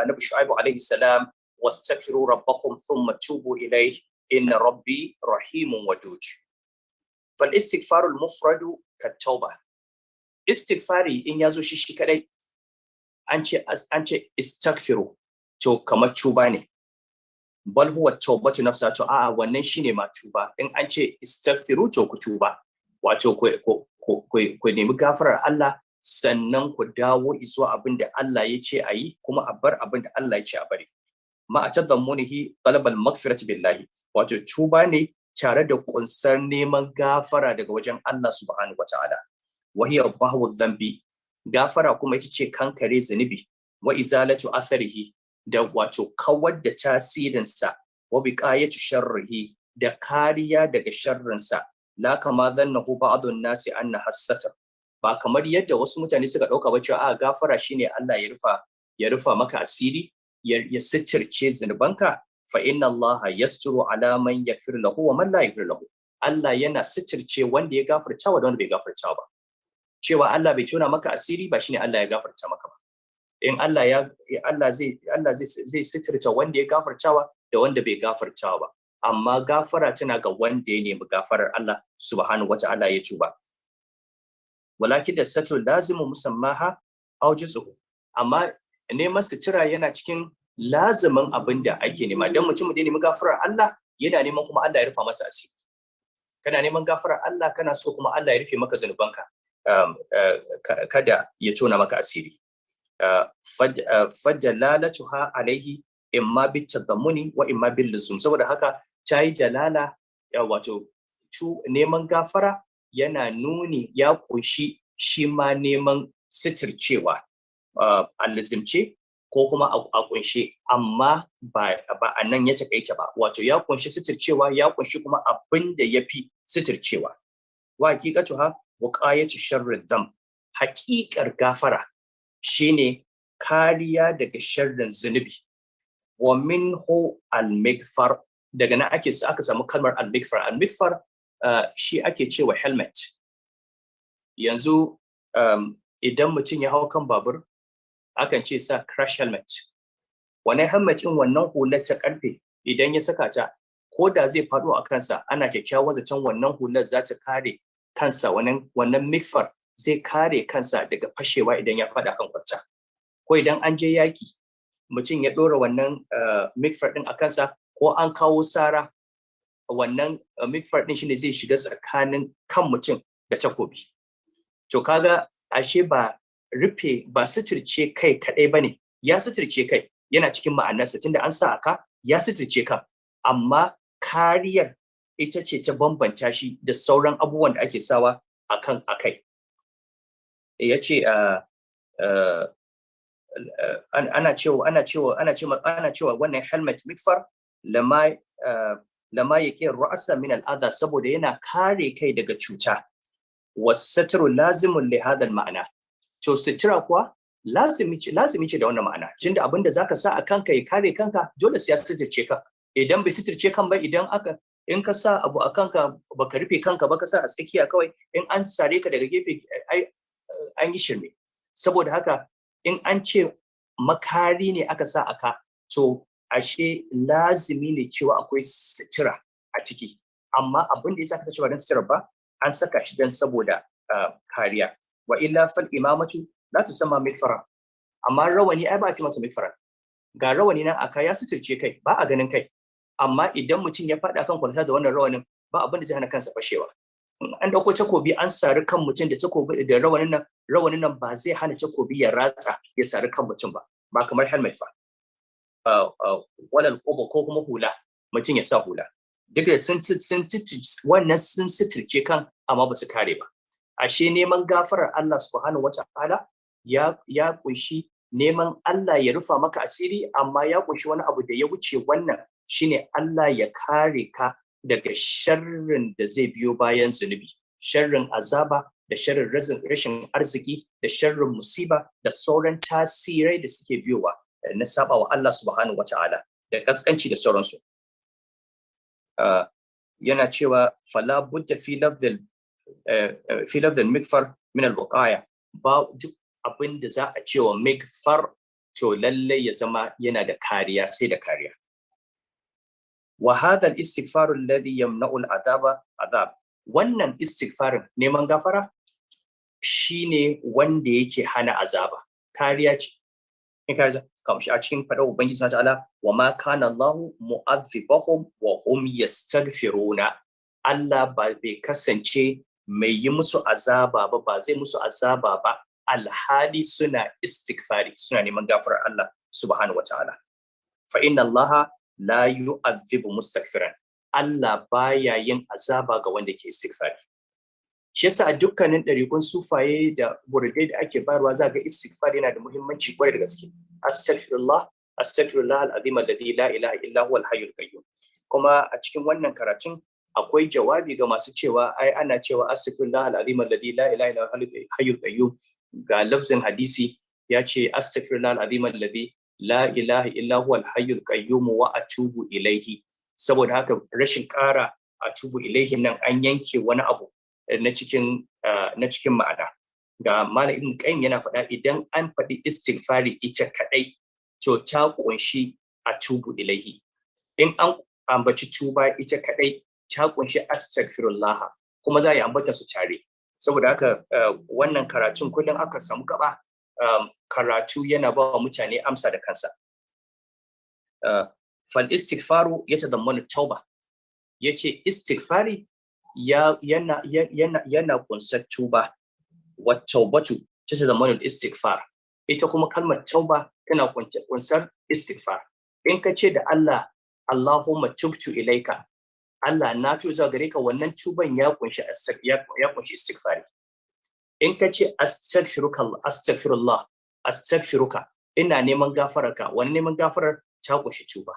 annabi Shu'aib alaihi salam, wastaghfiru rabbakum thumma tubu ilayhi inna rabbi rahimun wadud. Fal istighfarul mufradu kat tauba. Istighfari in yazo shi kadai an ce istaghfiru, to kamar tuba ne. Bal huwa tawbatu nafsa, to a'a wannan shine ma tuba. In an ce istaghfiru, to ku tuba, wato ku nemi gafarar Allah, sannan ku dawo zuwa abin da Allah ya ce a yi, kuma a bar abin da Allah ya ce a bari. Ma a tadammunihi talabal maghfirati billahi, wato tuba ne tare da kunsar neman gafara daga wajen Allah subhanahu wataala wa hiya bahwu dhanbi gafara kuma ita ce kankare zunubi wa izalatu atharihi da wato kawar da tasirinsa wa biqayatu sharrihi da kariya daga sharrinsa la kama dhannahu ba'dun nasi anna hassata ba kamar yadda wasu mutane suka dauka ba cewa a gafara shine Allah ya rufa maka asiri ya sitirce zunubanka fa inna Allah yasturu ala man yaghfir lahu wa man la yaghfir lahu Allah yana sitirce wanda ya gafarta wa da wanda bai gafarta ba cewa Allah bai tona maka asiri ba shine Allah ya gafarta maka ba in Allah zai sitirce wanda ya gafartawa da wanda bai gafartawa ba amma gafara tana ga wanda ya nemi gafarar Allah subhanahu wata'ala ya tuba walakin da satul lazimu musammaha aw juz'uhu amma neman sutura yana cikin lazimin abin da ake nema dan mutum da nemi gafarar Allah yana neman kuma Allah ya rufa masa asiri kana neman gafarar Allah kana so kuma Allah ya rufe maka zanubanka kada ya tona maka asiri fajalalatuha alaihi imma bi tadammuni wa imma bil luzum saboda haka tayi jalala wato neman gafara yana nuni ya kunshi shi ma neman sitircewa allazimce ko kuma a kunshe amma ba a nan ya takaice ba wato ya kunshi sitircewa ya kunshi kuma abin da yafi sitircewa wa hakikatuha waqayatu sharri dham haqiqar gafara shine kariya daga sharrin zunubi wa minhu al-maghfar daga nan aka samu kalmar al-maghfar shi ake cewa helmet yanzu idan mutum ya hau kan babur akan ce sa crash helmet wannan helmet din wannan hular ta karfe idan ya saka ta ko da zai faɗo a kansa ana kyakkyawan zaton wannan hular za ta kare kansa wannan maghfar zai kare kansa daga fashewa idan ya faɗa kan kwalta ko idan an je yaki mutum ya ɗora wannan maghfar din a kansa ko an kawo sara wannan maghfar din shine zai shiga tsakanin kan mutum da takobi to kaga ashe ba suturce kai kadai bane ya suturce kai yana cikin ma'anarsa tunda an sa aka ya suturce kan amma kariyar ita ce ta bambanta shi da sauran abubuwan da ake sawa akan akai ya ce ana cewa wannan helmet mikfar lama yake ra'asa min al'adha saboda yana kare kai daga cuta wasatru lazimun li hadha ma'ana to sutura kuwa lazimi ce da wannan ma'ana tunda abinda zaka sa a kanka ya kare kanka dole sai ya suturce ka idan bai suturce kan ba in ka sa abu a kanka baka rufe kanka ba ka sa a tsakiya kawai in an sare ka daga gefe an yi shirme saboda haka in an ce makari ne aka sa aka to ashe lazimi ne cewa akwai sutura a ciki amma abin da ya saka ta cewa don sutura ba an saka shi don saboda kariya wa illa fal imamatu la tusamma mikfara amma rawani ai ba a ce mata mikfara ga rawani nan aka ya suturce kai ba a ganin kai amma idan mutum ya faɗa kan kwalta da wannan rawanin ba abin da zai hana kansa fashewa an dauko takobi an sari kan mutum da takobi da rawanin nan ba zai hana takobi ya ratsa ya sari kan mutum ba kamar helmet ba walal ko kuma hula mutum ya sa hula duk da sun suturce kan amma ba su kare ba ashe neman gafarar Allah subhanahu wata'ala ya kunshi neman Allah ya rufa maka asiri amma ya kunshi wani abu da ya wuce wannan shine Allah ya kare ka daga sharrin da zai biyo bayan zunubi sharrin azaba da sharrin rashin arziki da sharrin musiba da sauran tasirai da suke biyowa na saba wa Allah subhanahu wata'ala da kaskanci da sauransu yana cewa fala budda fi lafdhil mikfar min al-buqaya ba duk abin da za a cewa mikfar to lalle ya zama yana da kariya sai da kariya wa hadha al-istighfar alladhi yamna'u al-adab wannan istighfarin neman gafara shine wanda yake hana azaba kariya ce in ka ji kamshi a cikin fadar ubangiji subhanahu wa ta'ala wa ma kana Allahu mu'adhibahum wa hum yastaghfiruna Allah bai kasance mai yi musu azaba ba zai musu azaba ba alhali suna istighfari suna neman gafarar Allah subhanahu wa ta'ala fa inna Allah la yu'adhibu mustaghfiran Allah baya yin azaba ga wanda ke istighfari. Shi yasa a dukkanin ɗariƙun sufaye da buridai da ake bayarwa za ga istighfar yana da muhimmanci kwarai da gaske. Astaghfirullah, astaghfirullah al-azim alladhi la ilaha illa huwa al-hayyul qayyum. Kuma a cikin wannan karatun akwai jawabi ga masu cewa ai ana cewa astaghfirullah al-azim alladhi la ilaha illa huwa al-hayyul qayyum, ga lafzin hadisi ya ce astaghfirullah al-azim alladhi la ilaha illa huwa al-hayyul qayyum wa atubu ilaihi. Saboda haka rashin ƙara atubu ilaihi nan an yanke wani abu na cikin ma'ana. Ga Malam Ibn Qayyim yana faɗa idan an faɗi istighfari ita kadai to ta kunshi atubu ilaihi. In an ambaci tuba ita kadai ta kunshi astaghfirullah, kuma za a yi ambata su tare. Saboda haka wannan karatun kullum aka samu gaba karatu yana ba wa mutane amsa da kansa. Fal istighfaru yatadammanu tauba, yace istighfari yana kunsar tuba. Wa taubatu tatadammanu istighfar, ita kuma kalmar tauba tana kunsar istighfar. In ka ce da Allah Allahumma tubtu ilaika, Allah na tuba zuwa gare ka, wannan tuban ya kunshi istighfari. In ka ce astaghfirullah, ina neman gafararka, wani neman gafarar ta kunshi tuba.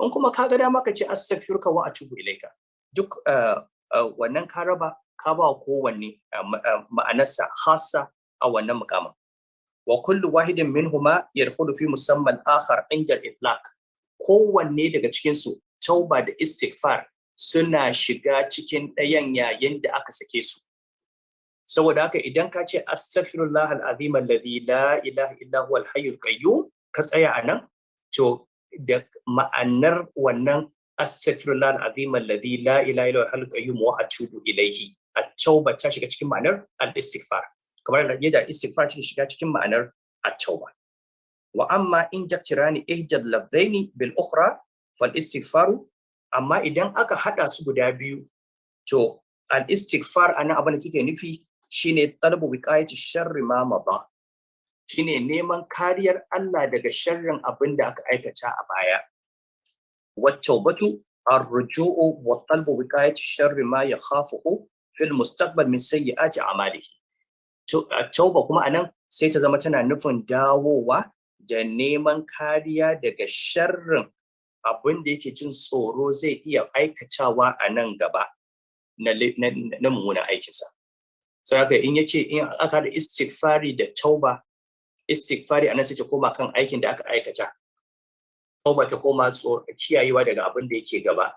In kuma ka ga dama ka ce astaghfiruka wa atubu ilaika, duk wannan ka raba ka ba kowanne ma'anarsa khassa a wannan mukamin. Wa kullu wahidin minhuma yadkhulu fi musamman akhar inda al-itlaq, kowanne daga cikin su tauba da istighfar suna shiga cikin ɗayan yayin da aka sake su. Saboda haka idan ka ce astaghfirullah al-azim alladhi la ilaha illa huwa al-hayyul qayyum, ka tsaya anan, to da ma'anar wannan astaghfirullah al-azim alladhi la ilaha illa huwa al-hayyul qayyum wa atubu ilayhi, at-tauba ta shiga cikin ma'anar al-istighfar, kamar yadda istighfar ta shiga cikin ma'anar at-tauba. Wa amma in jaktirani ihdal lafzaini bil ukhra fal istighfaru, amma idan aka hada su guda biyu, to al-istighfar anan abin da take nufi shine talabu wiqayati sharri ma mada, shine neman kariyar Allah daga sharrin abin da aka aikata a baya. Wa tawbatu ar-ruju'u wa talabu wiqayati sharri ma yakhafuhu fil mustaqbal min sayyi'ati a'malihi. To tauba kuma anan sai ta zama tana nufin dawowa da neman kariya daga sharrin abin da yake jin tsoro zai iya aikatawa a nan gaba na mummunan aikinsa. So haka in yace in aka da istighfari da tauba, istighfari anan sai ta koma kan aikin da aka aikata, tauba ta koma kiyayewa daga abin da yake gaba.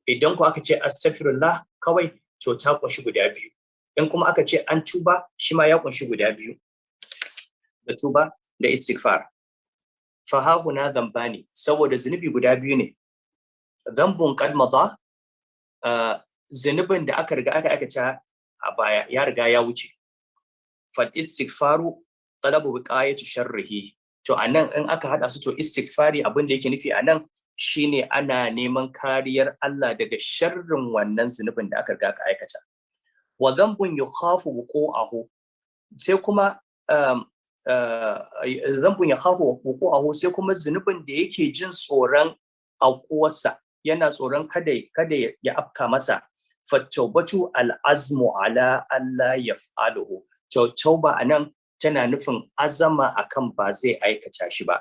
Idan ko aka ce astaghfirullah kawai, to ta kunshi guda biyu. In kuma aka ce an tuba, shi ma ya kunshi guda biyu, da tuba da istighfar. Fahahuna dhanbani, saboda zunubi guda biyu ne. Dhanbun qad mada, zunubin da aka riga aka aikata a baya ya riga ya wuce. Fal istighfaru talabu wiqayati sharrihi, to anan in aka hada su, to istighfari abin da yake nufi anan shine ana neman kariyar Allah daga sharrin wannan zunubin da aka riga aka aikata. Wa dhanbun yukhafu wuqu'ahu, sai kuma zambun ya khafu wuqu'ahu, sai kuma zunubin da yake jin tsoron aukuwarsa, yana tsoron kada ya afka masa. Fattaubatu al-azmu ala alla yaf'aluhu, tauba anan tana nufin azama akan ba zai aikata shi ba.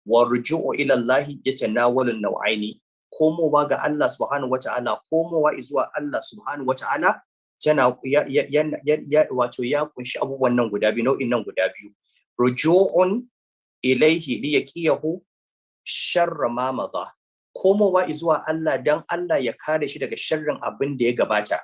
Wa ruju'u ila Allah yatanawalu nau'aini, komowa ga Allah subhanahu wata'ala, komowa zuwa Allah subhanahu wata'ala tana wato ya kunshi abubuwan nan guda biyu, nau'in nan guda biyu. Ruju'un ilaihi liyaqiyahu sharra ma madha, komowa zuwa Allah dan Allah ya kare shi daga sharrin abin da ya gabata.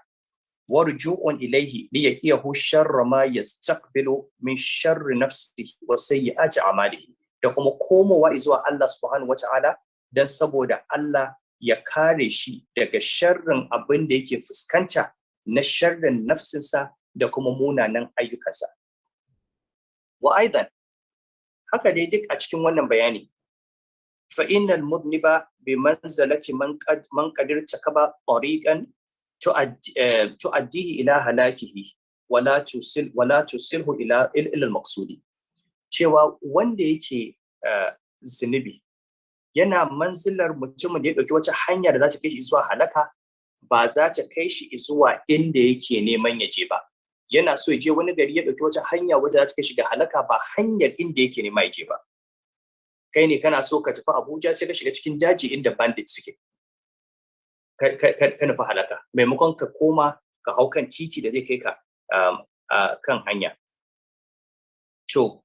Wa ruju'un ilaihi liyaqiyahu sharra ma yastaqbilu min sharri nafsihi wa sayyi'ati a'malihi, da kuma komowa zuwa Allah subhanahu wata'ala dan saboda Allah ya kare shi daga sharrin abin da yake fuskanta na sharrin nafsinsa da kuma munanan ayyukansa. Wa aidan, haka dai duk a cikin wannan bayani, fa innal mudhniba bi manzalati man qadir takaba tariqan tu'addihi ila halakihi wala tusilhu ila al-maqsudi, cewa wanda yake zunubi yana manzilar mutumin da ya dauki wata hanya da za ta kai shi zuwa halaka ba za ta kai shi zuwa inda yake neman ya je ba. Yana so ya je wani gari ya dauki wata hanya wadda za ta kai shi ga halaka ba hanyar inda yake nema ya je ba. Kai ne kana so ka tafi Abuja sai ka shiga cikin daji inda bandits suke. Ka nufi halaka maimakon ka koma ka hau kan titi da zai kai ka kan hanya. To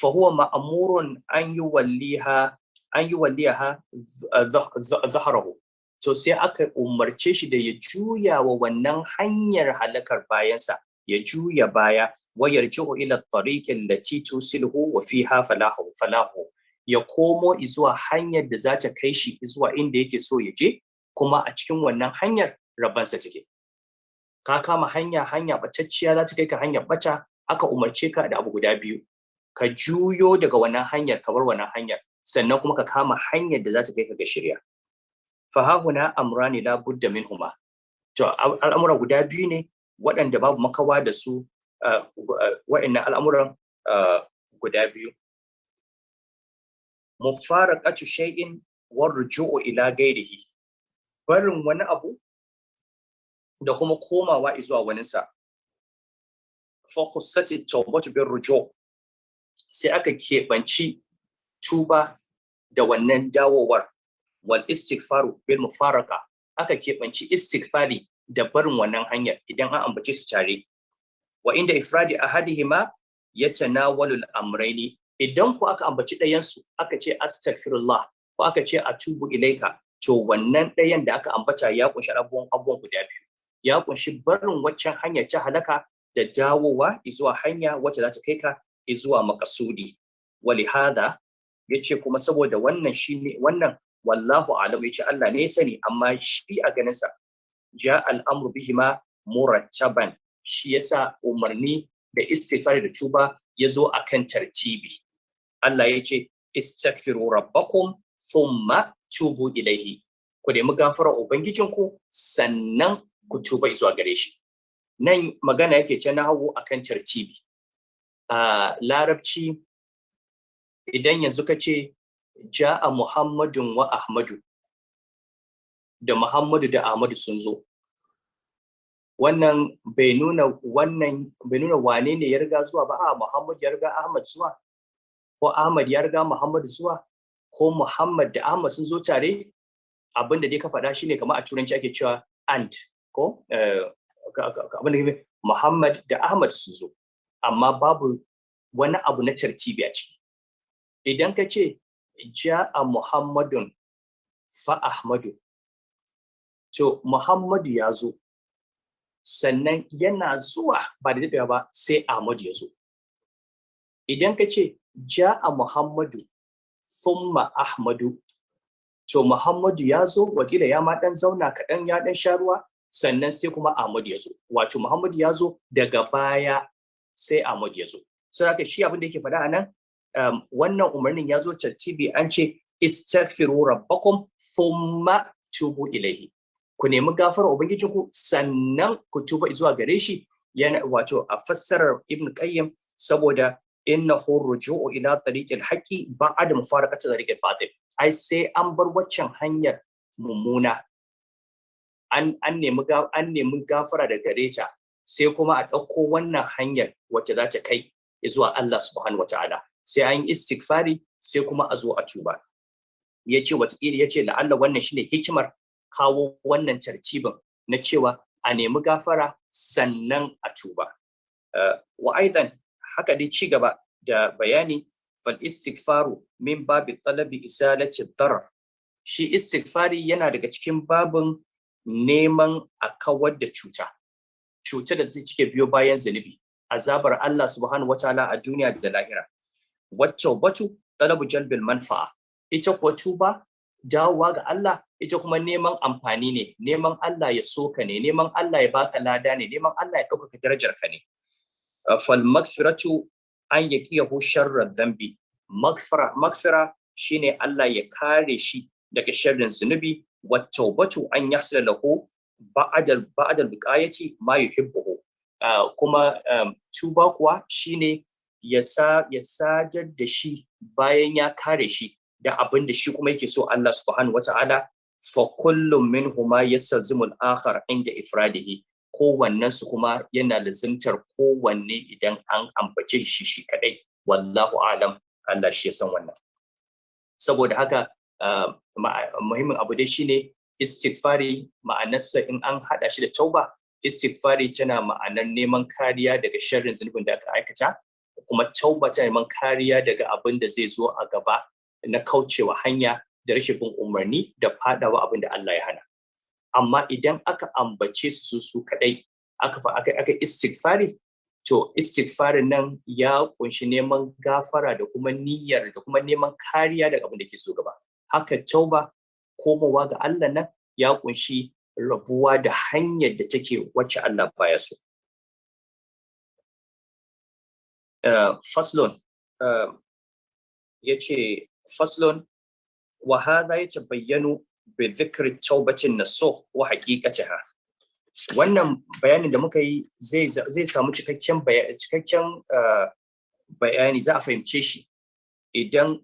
fa huwa ma'murun an yuwalliha zahrahu. To sai aka umarce shi da ya juya wa wannan hanyar halakar bayansa, ya juya baya wa yarji'u ila at-tariq allati tusilhu wa fiha falahu, ya komo zuwa hanyar da za ta kai shi zuwa inda yake so ya je, kuma a cikin wannan hanyar rabansa take. Ka kama hanya bacacciya za ta kai ka hanyar bata, aka umarce ka da abu guda biyu, ka juyo daga wannan hanyar ka bar wannan hanyar, sannan kuma ka kama hanyar da za ta kai ka ga shirya. Fa hahuna amrani la budda minhuma. To al'amura guda biyu ne waɗanda babu makawa da su, waɗannan al'amuran guda biyu. Mufaraqatu shay'in war ruju'u ila ghairihi. Barin wani abu da kuma komawa zuwa waninsa. Fa khussati tawbatu bir ruju', sai aka keɓanci tuba da wannan dawowar. Wal istighfaru bil mufaraqa, aka keɓanci istighfari da barin wannan hanyar idan an ambace su tare. Wa inda ifradi ahadihima yatanawalu al-amrayni, idan ku aka ambaci ɗayan su aka ce astaghfirullah ko aka ce atubu ilaika, to wannan ɗayan da aka ambata ya kunshi abubuwan guda biyu. Ya kunshi barin waccan hanya ta halaka da dawowa zuwa hanya wacce za ta kai ka zuwa makasudi. Walihada yace kuma saboda wannan shine wannan, wallahu a'lam, yace Allah ne ya sani, amma shi a ganin sa ja al'amru bihima murattaban, shi yasa umarni da istighfar da tuba yazo akan tartibi. Allah yace istaghfiru rabbakum thumma tubu ilaihi, ku nemi gafarar ubangijinku sannan ku tuba zuwa gare shi. Nan magana yake ce na hawo akan tartibi. Larabci idan yanzu ka ce ja'a Muhammadun wa Ahmadu, da Muhammadu da Ahmadu sun zo, wannan bai nuna wane ne ya riga zuwa ba. Muhammad ya riga Ahmad zuwa, ko Ahmad ya riga Muhammad zuwa, ko Muhammad da Ahmad sun zo tare. Abin da dai ka faɗa shine kamar a turanci ake cewa and, ko abin da Muhammad da Ahmad sun zo, amma babu wani abu na tartibi a ciki. Idan ka ce ja'a Muhammadun fa Ahmadu, to Muhammadu ya zo, sannan yana zuwa ba da daɗewa ba sai Ahmadu ya zo. Idan ka ce ja'a Muhammadu thumma Ahmadu, to Muhammadu ya zo, wakila ya ma dan zauna kaɗan, ya dan sha ruwa, sannan sai kuma Ahmadu ya zo. Wato Muhammadu ya zo daga baya sai Ahmadu ya zo. Sai haka shi abin da yake faɗa a nan, wannan umarnin ya zo tartibi, an ce istaghfiru rabbakum thumma tubu ilaihi, ku nemi gafarar ubangijinku sannan ku tuba zuwa gare shi. Yana wato a fassarar Ibn Qayyim, saboda innahu ruju'u ila tariqil haqqi ba'da mufaraqati tariqil batil. Ai sai an bar waccan hanyar mummuna, an nemi gafara da gare ta, sai kuma a ɗauko wannan hanyar wacce za ta kai zuwa Allah subhanahu wataala. Sai an yi istighfari, sai kuma a zo a tuba. Yace wataƙila yace la'alla wannan shine hikimar kawo wannan tartibin na cewa a nemi gafara sannan a tuba. Wa aidan, haka dai ci gaba da bayani, fal istighfaru min babi talabi izalati darar. Shi istighfari yana daga cikin babin neman a kawar da cutar da take biyo bayan zunubi, azabar Allah subhanahu wataala a duniya da lahira. Wacce batu talabu jalbil manfa'a, ita kuwa tuba dawowa ga Allah, ita kuma neman amfani ne, neman Allah ya soka ne, neman Allah ya baka lada ne, neman Allah ya ɗaukaka darajar ka ne. Fal magfiratu an yaqiyahu sharra dhanbi. Magfira shine Allah ya kare shi daga sharrin zunubi. Wa tawbatu an yahsila lahu ba'da biqayati ma yuhibbu. Kuma tuba kuwa shine ya sadar da shi bayan ya kare shi da abin da shi kuma yake so Allah subhanahu wata'ala fa kullum minhuma yastalzimu al-akhar inda ifradihi, kowannen su kuma yana lazimtar kowanne idan an ambace shi kadai. Wallahu alam, Allah shi ya san wannan. Saboda haka muhimmin abu dai shine istighfari, ma'anarsa in an hada shi da tauba, istighfari tana ma'anar neman kariya daga sharrin zunubin da aka aikata, kuma tauba tana neman kariya daga abin da zai zo a gaba na kaucewa hanya da rashin bin umarni da fadawa abin da Allah ya hana. Amma idan aka ambace su kadai, aka istighfari, to istighfarin nan ya kunshi neman gafara da kuma niyyar da kuma neman kariya daga abin da ke so gaba. Haka tauba, komawa ga Allah nan, ya kunshi rabuwa da hanyar da take wacce Allah baya so. Faslon yace faslon wa hadha yatabayyanu bi dhikri tawbatin nasuh wa haqiqatiha. Wannan bayanin da muka yi zai samu cikakken bayani, za a fahimce shi idan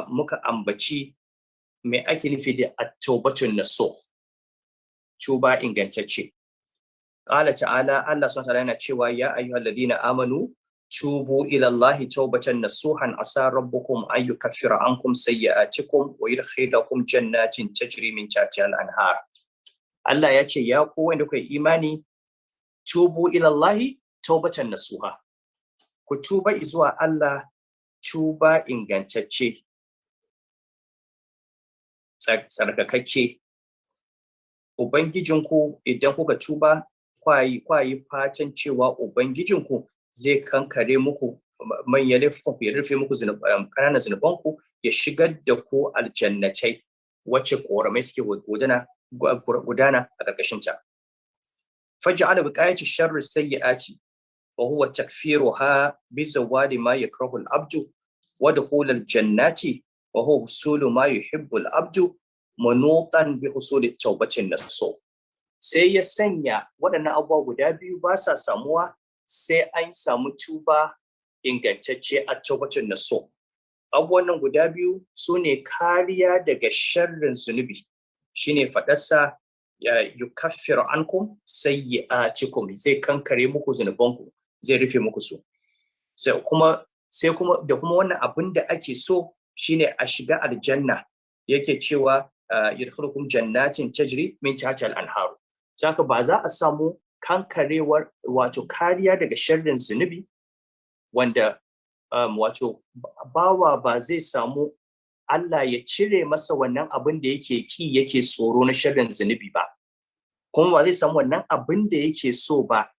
muka ambaci me ake nufi da at-tawbatun nasuh, tuba ingantacce. Qala ta'ala, Allah subhanahu wa ta'ala yana cewa ya ayyuhalladhina amanu tubu ila Allahi tawbatan nasuhan asa rabbukum an yukaffira ankum sayyi'atikum wa yudkhilakum jannatin tajri min tahtiha al-anhar. Allah ya ce ya ku wanda kuka imani, tubu ila Allahi tawbatan nasuha, ku tuba zuwa Allah tuba ingantacce, tsarkakakke. Ubangijinku idan kuka tuba, kwayi fatan cewa Ubangijinku zai kankare muku manyan laifukanku, ya rufe muku ƙananan zunubanku, ya shigar da ku aljannatai wacce ƙoramai suke gudana a ƙarƙashinta. Faj'ala biqayati sharri sayyi'ati wa huwa takfiruha bi zawadi ma yakrahu al-abdu wa dukhul al-jannati wa huwa husulu ma yuhibbu al-abdu manutan bi husuli tawbatin nasuh. Sai ya sanya waɗannan abubuwa guda biyu ba sa samuwa sai an samu tuba ingantacce a tawbatin nasuh. Abubuwan nan guda biyu su ne kariya daga sharrin zunubi, shine faɗarsa yukaffiru ankum sayyi'atikum, zai kankare muku zunubanku, zai rufe muku su. Sai kuma da kuma wannan abin da ake so shine a shiga aljanna, yake cewa yadkhulukum jannatin tajri min tahtiha al-anhar. Saka ba za a samu kankarewar wato kariya daga sharrin zunubi, wanda wato bawa ba zai samu Allah ya cire masa wannan abin da yake ki yake tsoro na sharrin zunubi ba, kuma ba zai samu wannan abin da yake so ba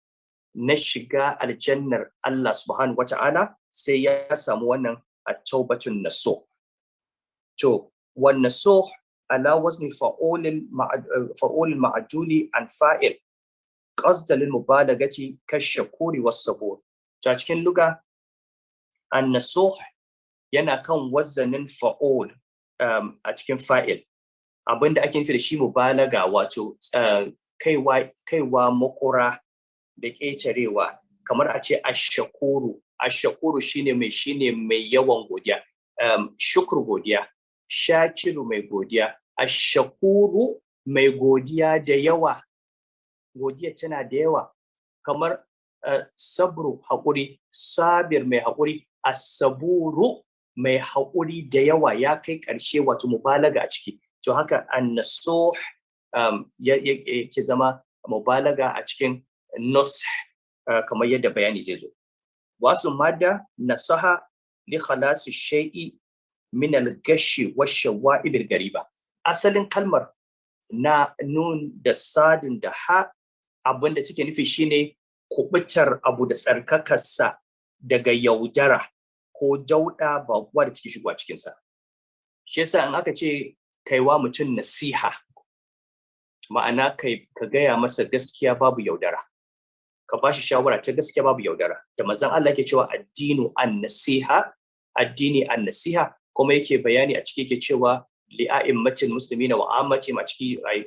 na shiga aljannar Allah subhanahu wata'ala sai ya samu wannan at-tawbatun nasuh. To wan nasuh ala wazni fa'ul ma'juli an fa'il qasda lil mubalagati kashakuri was-sabur. Ta cikin lugha an-nasuh yana kan wazanin fa'ul a cikin fa'il, abinda ake nufi da shi mubalaga, wato kaiwa makura da ƙetarewa. Kamar a ce ashakuru shine mai yawan godiya, shukru godiya, shakiru mai godiya, ashakuru mai godiya da yawa, godiya tana da yawa. Kamar sabru haƙuri, sabir mai haƙuri, as-saburu mai haƙuri da yawa, ya kai ƙarshe, wato mubalaga a ciki. To haka an-nasuh yake zama mubalaga a cikin nush, kamar yadda bayani zai zo. Wasu madda nasaha li khalasi shay'i min al-gashi wash-shawa'ib al-gariba. Asalin kalmar na nun da sadin da ha, abinda take nufi shine kubutar abu da tsarkakarsa daga yaudara ko jauda baƙuwa da take shigowa cikinsa. Shi yasa in aka ce kaiwa mutum nasiha, ma'ana ka gaya masa gaskiya babu yaudara, ka bashi shawara ta gaskiya babu yaudara. Da manzon Allah yake cewa addini an-nasiha, kuma yake bayani a ciki yake cewa li'a'immatil muslimina wa ammatihim, a ciki ai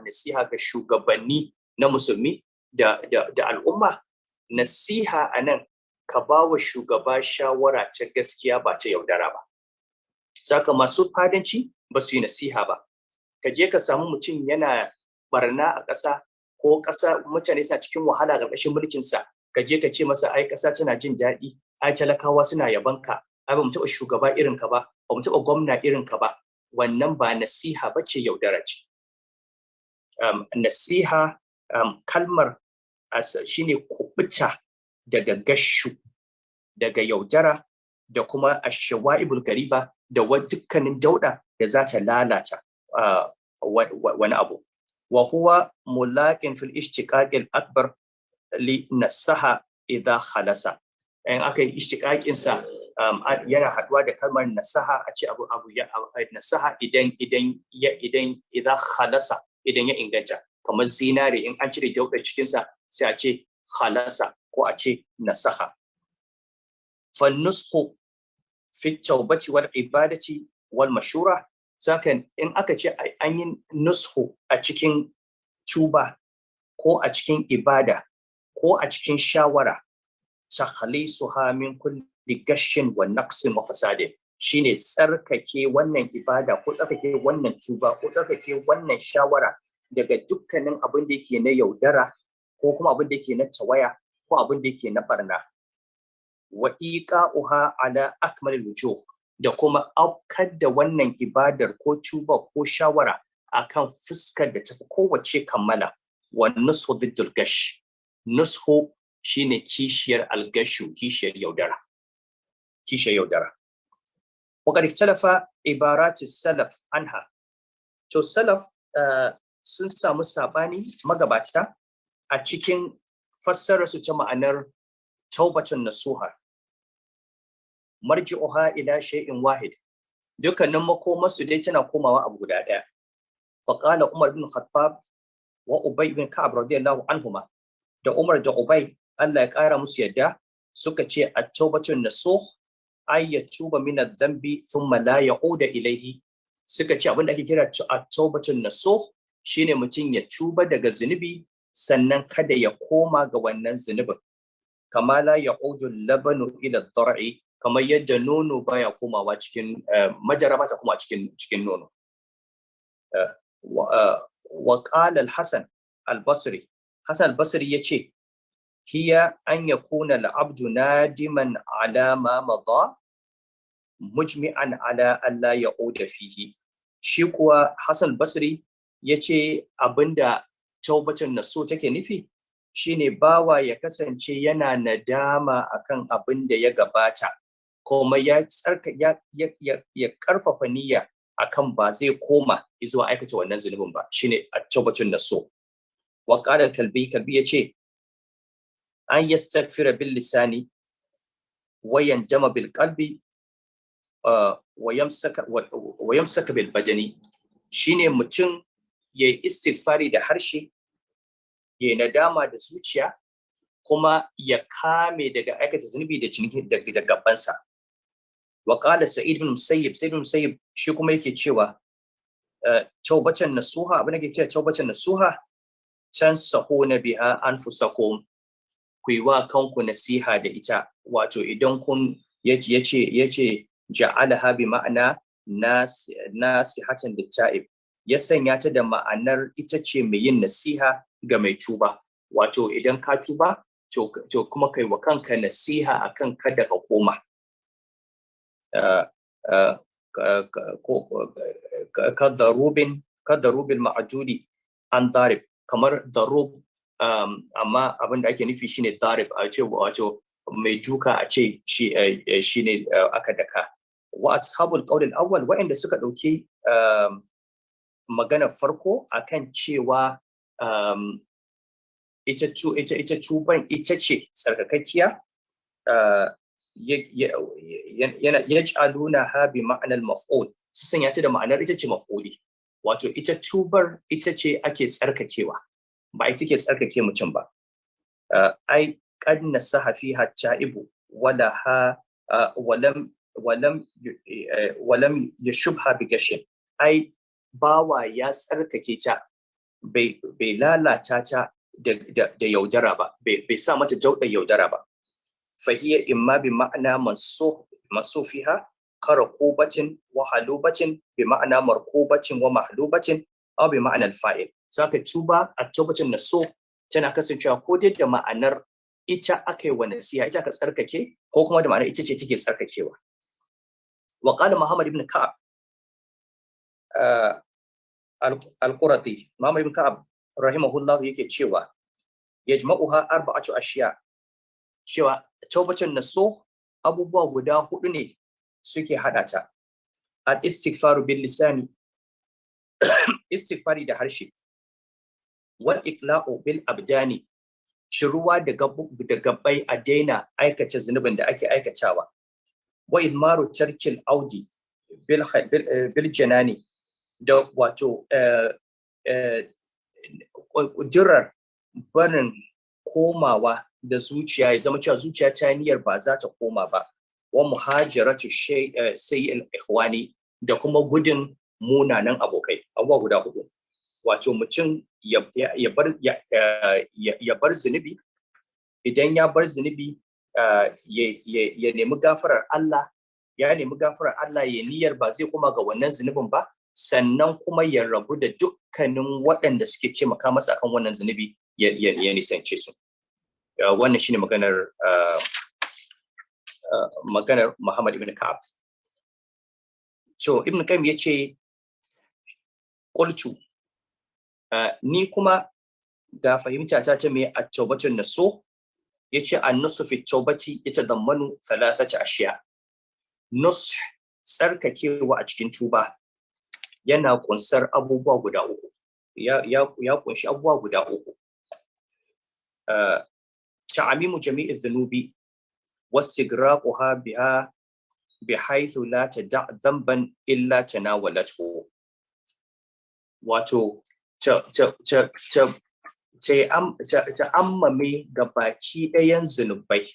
nasiha ga shugabanni na musulmi da al'umma. Nasiha anan ka ba wa shugaba shawara ta gaskiya ba ta yaudara ba. saka masu fadanci ba su yi nasiha ba. Ka je ka samu mutum yana barna a ƙasa ko ƙasa mutane suna cikin wahala ƙarƙashin mulkinsa, ka je ka ce masa ai ƙasa tana jin daɗi, ai talakawa suna yabanka, ai ba mu taɓa shugaba irin ka ba, ba mu taɓa gwamna irin ka ba. Wannan ba nasiha ba ce, yaudara ce. Nasiha kalmar shine kubuta daga gashu, daga yaudara da kuma ashawa'ibul gariba da dukkanin dauda da za ta lalata wani abu. Wa huwa mulaqin fil ishtiqaqil akbar li nasaha idha khalasa. In aka yi ishtiqaqin sa yana haduwa da kalmar nasaha, a ce abu ya nasaha idan idha khalasa, idan ya inganta, kamar zinare in an cire daudar cikin sa sai a ce khalasa ko a ce nasaha. Fa nushu fi tawbati wal ibadati wal mashura. Sakan in aka ce an yi nushu a cikin tuba ko a cikin ibada ko a cikin shawara, takhlisuha min kulli gashin wa naqsin wa fasadin, shine tsarkake wannan ibada ko tsarkake wannan tuba ko tsarkake wannan shawara daga dukkanin abin da yake na yaudara ko kuma abin da yake na tawaya ko abin da yake na barna. Wa iqa'uha ala akmalil wujuh, da kuma aukar da wannan ibadar ko tuba ko shawara akan fuskar da tafi kowace kammala. Wa nushu diddul gash, nushu shine kishiyar algashu, kishiyar yaudara, kishiyar yaudara. Wa qad ikhtalafa ibarati salaf anha. To salaf sun samu sabani magabata a cikin fassarar su ta ma'anar taubatun nasuha. Marji'uha ila shay'in wahid, dukkanin makomarsu dai tana komawa abu guda daya. Faqala Umar bin Khattab wa Ubay bin Ka'ab radiyallahu anhuma, da Umar da Ubay Allah ya kara musu yadda, suka ce at-taubatun nasuh ay yatuba min adh-dhanbi thumma la ya'uda ilayhi. Suka ce abin da ake kira at-taubatun nasuh shine mutum ya tuba daga zunubi sannan kada ya koma ga wannan zunubin. Kama la ya'udu labanu ila dhar'i, kamar yadda nono baya komawa cikin madara, ba ta koma cikin nono. Wa qala al-Hasan al-Basri, Hasan al-Basri yace hiya an yakuna al-abdu nadiman ala ma madha mujmi'an ala an la ya'uda fihi. Shi kuwa Hasan al-Basri yace abinda taubatun nasu take nufi shine bawa ya kasance yana nadama akan abin da ya gabata, kuma ya karfafa niyya akan ba zai koma zuwa aikata wannan zunubin ba, shine at-tawbatun nasuh. Wa qala kalbi yace an yastaghfira bil lisani wa yanjama bil qalbi wa yamsaka bil badani, shine mutum yayi istighfari da harshe, yayi nadama da zuciya, kuma ya kame daga aikata zunubi da gabansa. Wa qala Sa'id bin Musayyib shi kuma yake cewa tawbatan nasuha, abin da yake cewa tawbatan nasuha, tansahuna biha anfusakum, ku yi wa kanku nasiha da ita. Wato idan kun yace ja'alaha bi ma'ana nasihatan litta'ib, ya sanya ta da ma'anar ita ce mai yin nasiha ga mai tuba. Wato idan ka tuba to kuma kai wa kanka nasiha akan kada ka koma. Kadarubin ma'adudi an darib, kamar darub, amma abin da ake nufi shine darib, a ce wato mai duka, a ce shi ne aka daka. Wa ashabul qawl al-awwal, wa'inda suka dauki magana farko akan cewa ita tuban ita ce tsarkakakkiya, yaj'aluna ha bi ma'anar maf'ul, su sanya ta da ma'anar ita ce maf'uli. Wato ita tubar ita ce ake tsarkakewa, ba ita ke tsarkake mutum ba. Ai qad nasaha fiha ta'ibu wala ha walam yashubha bi gashin, ai bawa ya tsarkake ta, bai lalata ta da yaudara ba, bai sa mata jauɗa yaudara ba. Fahiya imma bi ma'ana mansufiha karakubatin wa halubatin bi ma'ana markubatin wa mahlubatin aw bi ma'ana al-fa'il. Saka tuba at-tawbatin nasuh tana kasancewa ko dai da ma'anar ita akai wa nasiha, ita ka tsarkake, ko kuma da ma'anar ita ce take tsarkakewa. Wa qala Muhammad ibn Ka'ab al-Qurati, Muhammad ibn Ka'ab rahimahullah yake cewa yajma'uha arba'atu ashiya, cewa tawbatin nasuh abubuwa guda hudu ne suke hada ta. Al-istighfaru bil lisani, istighfari da harshe, wal iqla'u bil abdani, shiruwa da gabbai a daina aikace zunubin da ake aikatawa, wa idmaru tarkil audi bil janani, da wato jirar barin komawa da zuciya, ya zama cewa zuciya ta niyyar ba za ta koma ba, wa muhajaratu sayyil ikhwani, da kuma gudun munanan abokai. Abubuwa guda hudu, wato mutum ya bar zunubi, idan ya bar zunubi ya nemi gafarar Allah, ya niyyar ba zai koma ga wannan zunubin ba, sannan kuma ya rabu da dukkanin waɗanda suke taimaka masa akan wannan zunubi, ya nisance su. Wannan shine maganar Muhammad ibn Ka'ab. So Ibn Qayyim yace qultu, ni kuma ga fahimta ta me at-tawbatun nasuh, yace an-nusu fi at-tawbati yatadammanu thalathati ashiya. Nush, tsarkakewa a cikin tuba, yana kunsar abubuwa guda uku, ya kunshi abubuwa guda uku. Ta'amimu jami'i dhunubi wastigraquha biha bihaythu la tada' dhanban illa tanawalathu, wato ta ammame ga baki ɗayan zunubai,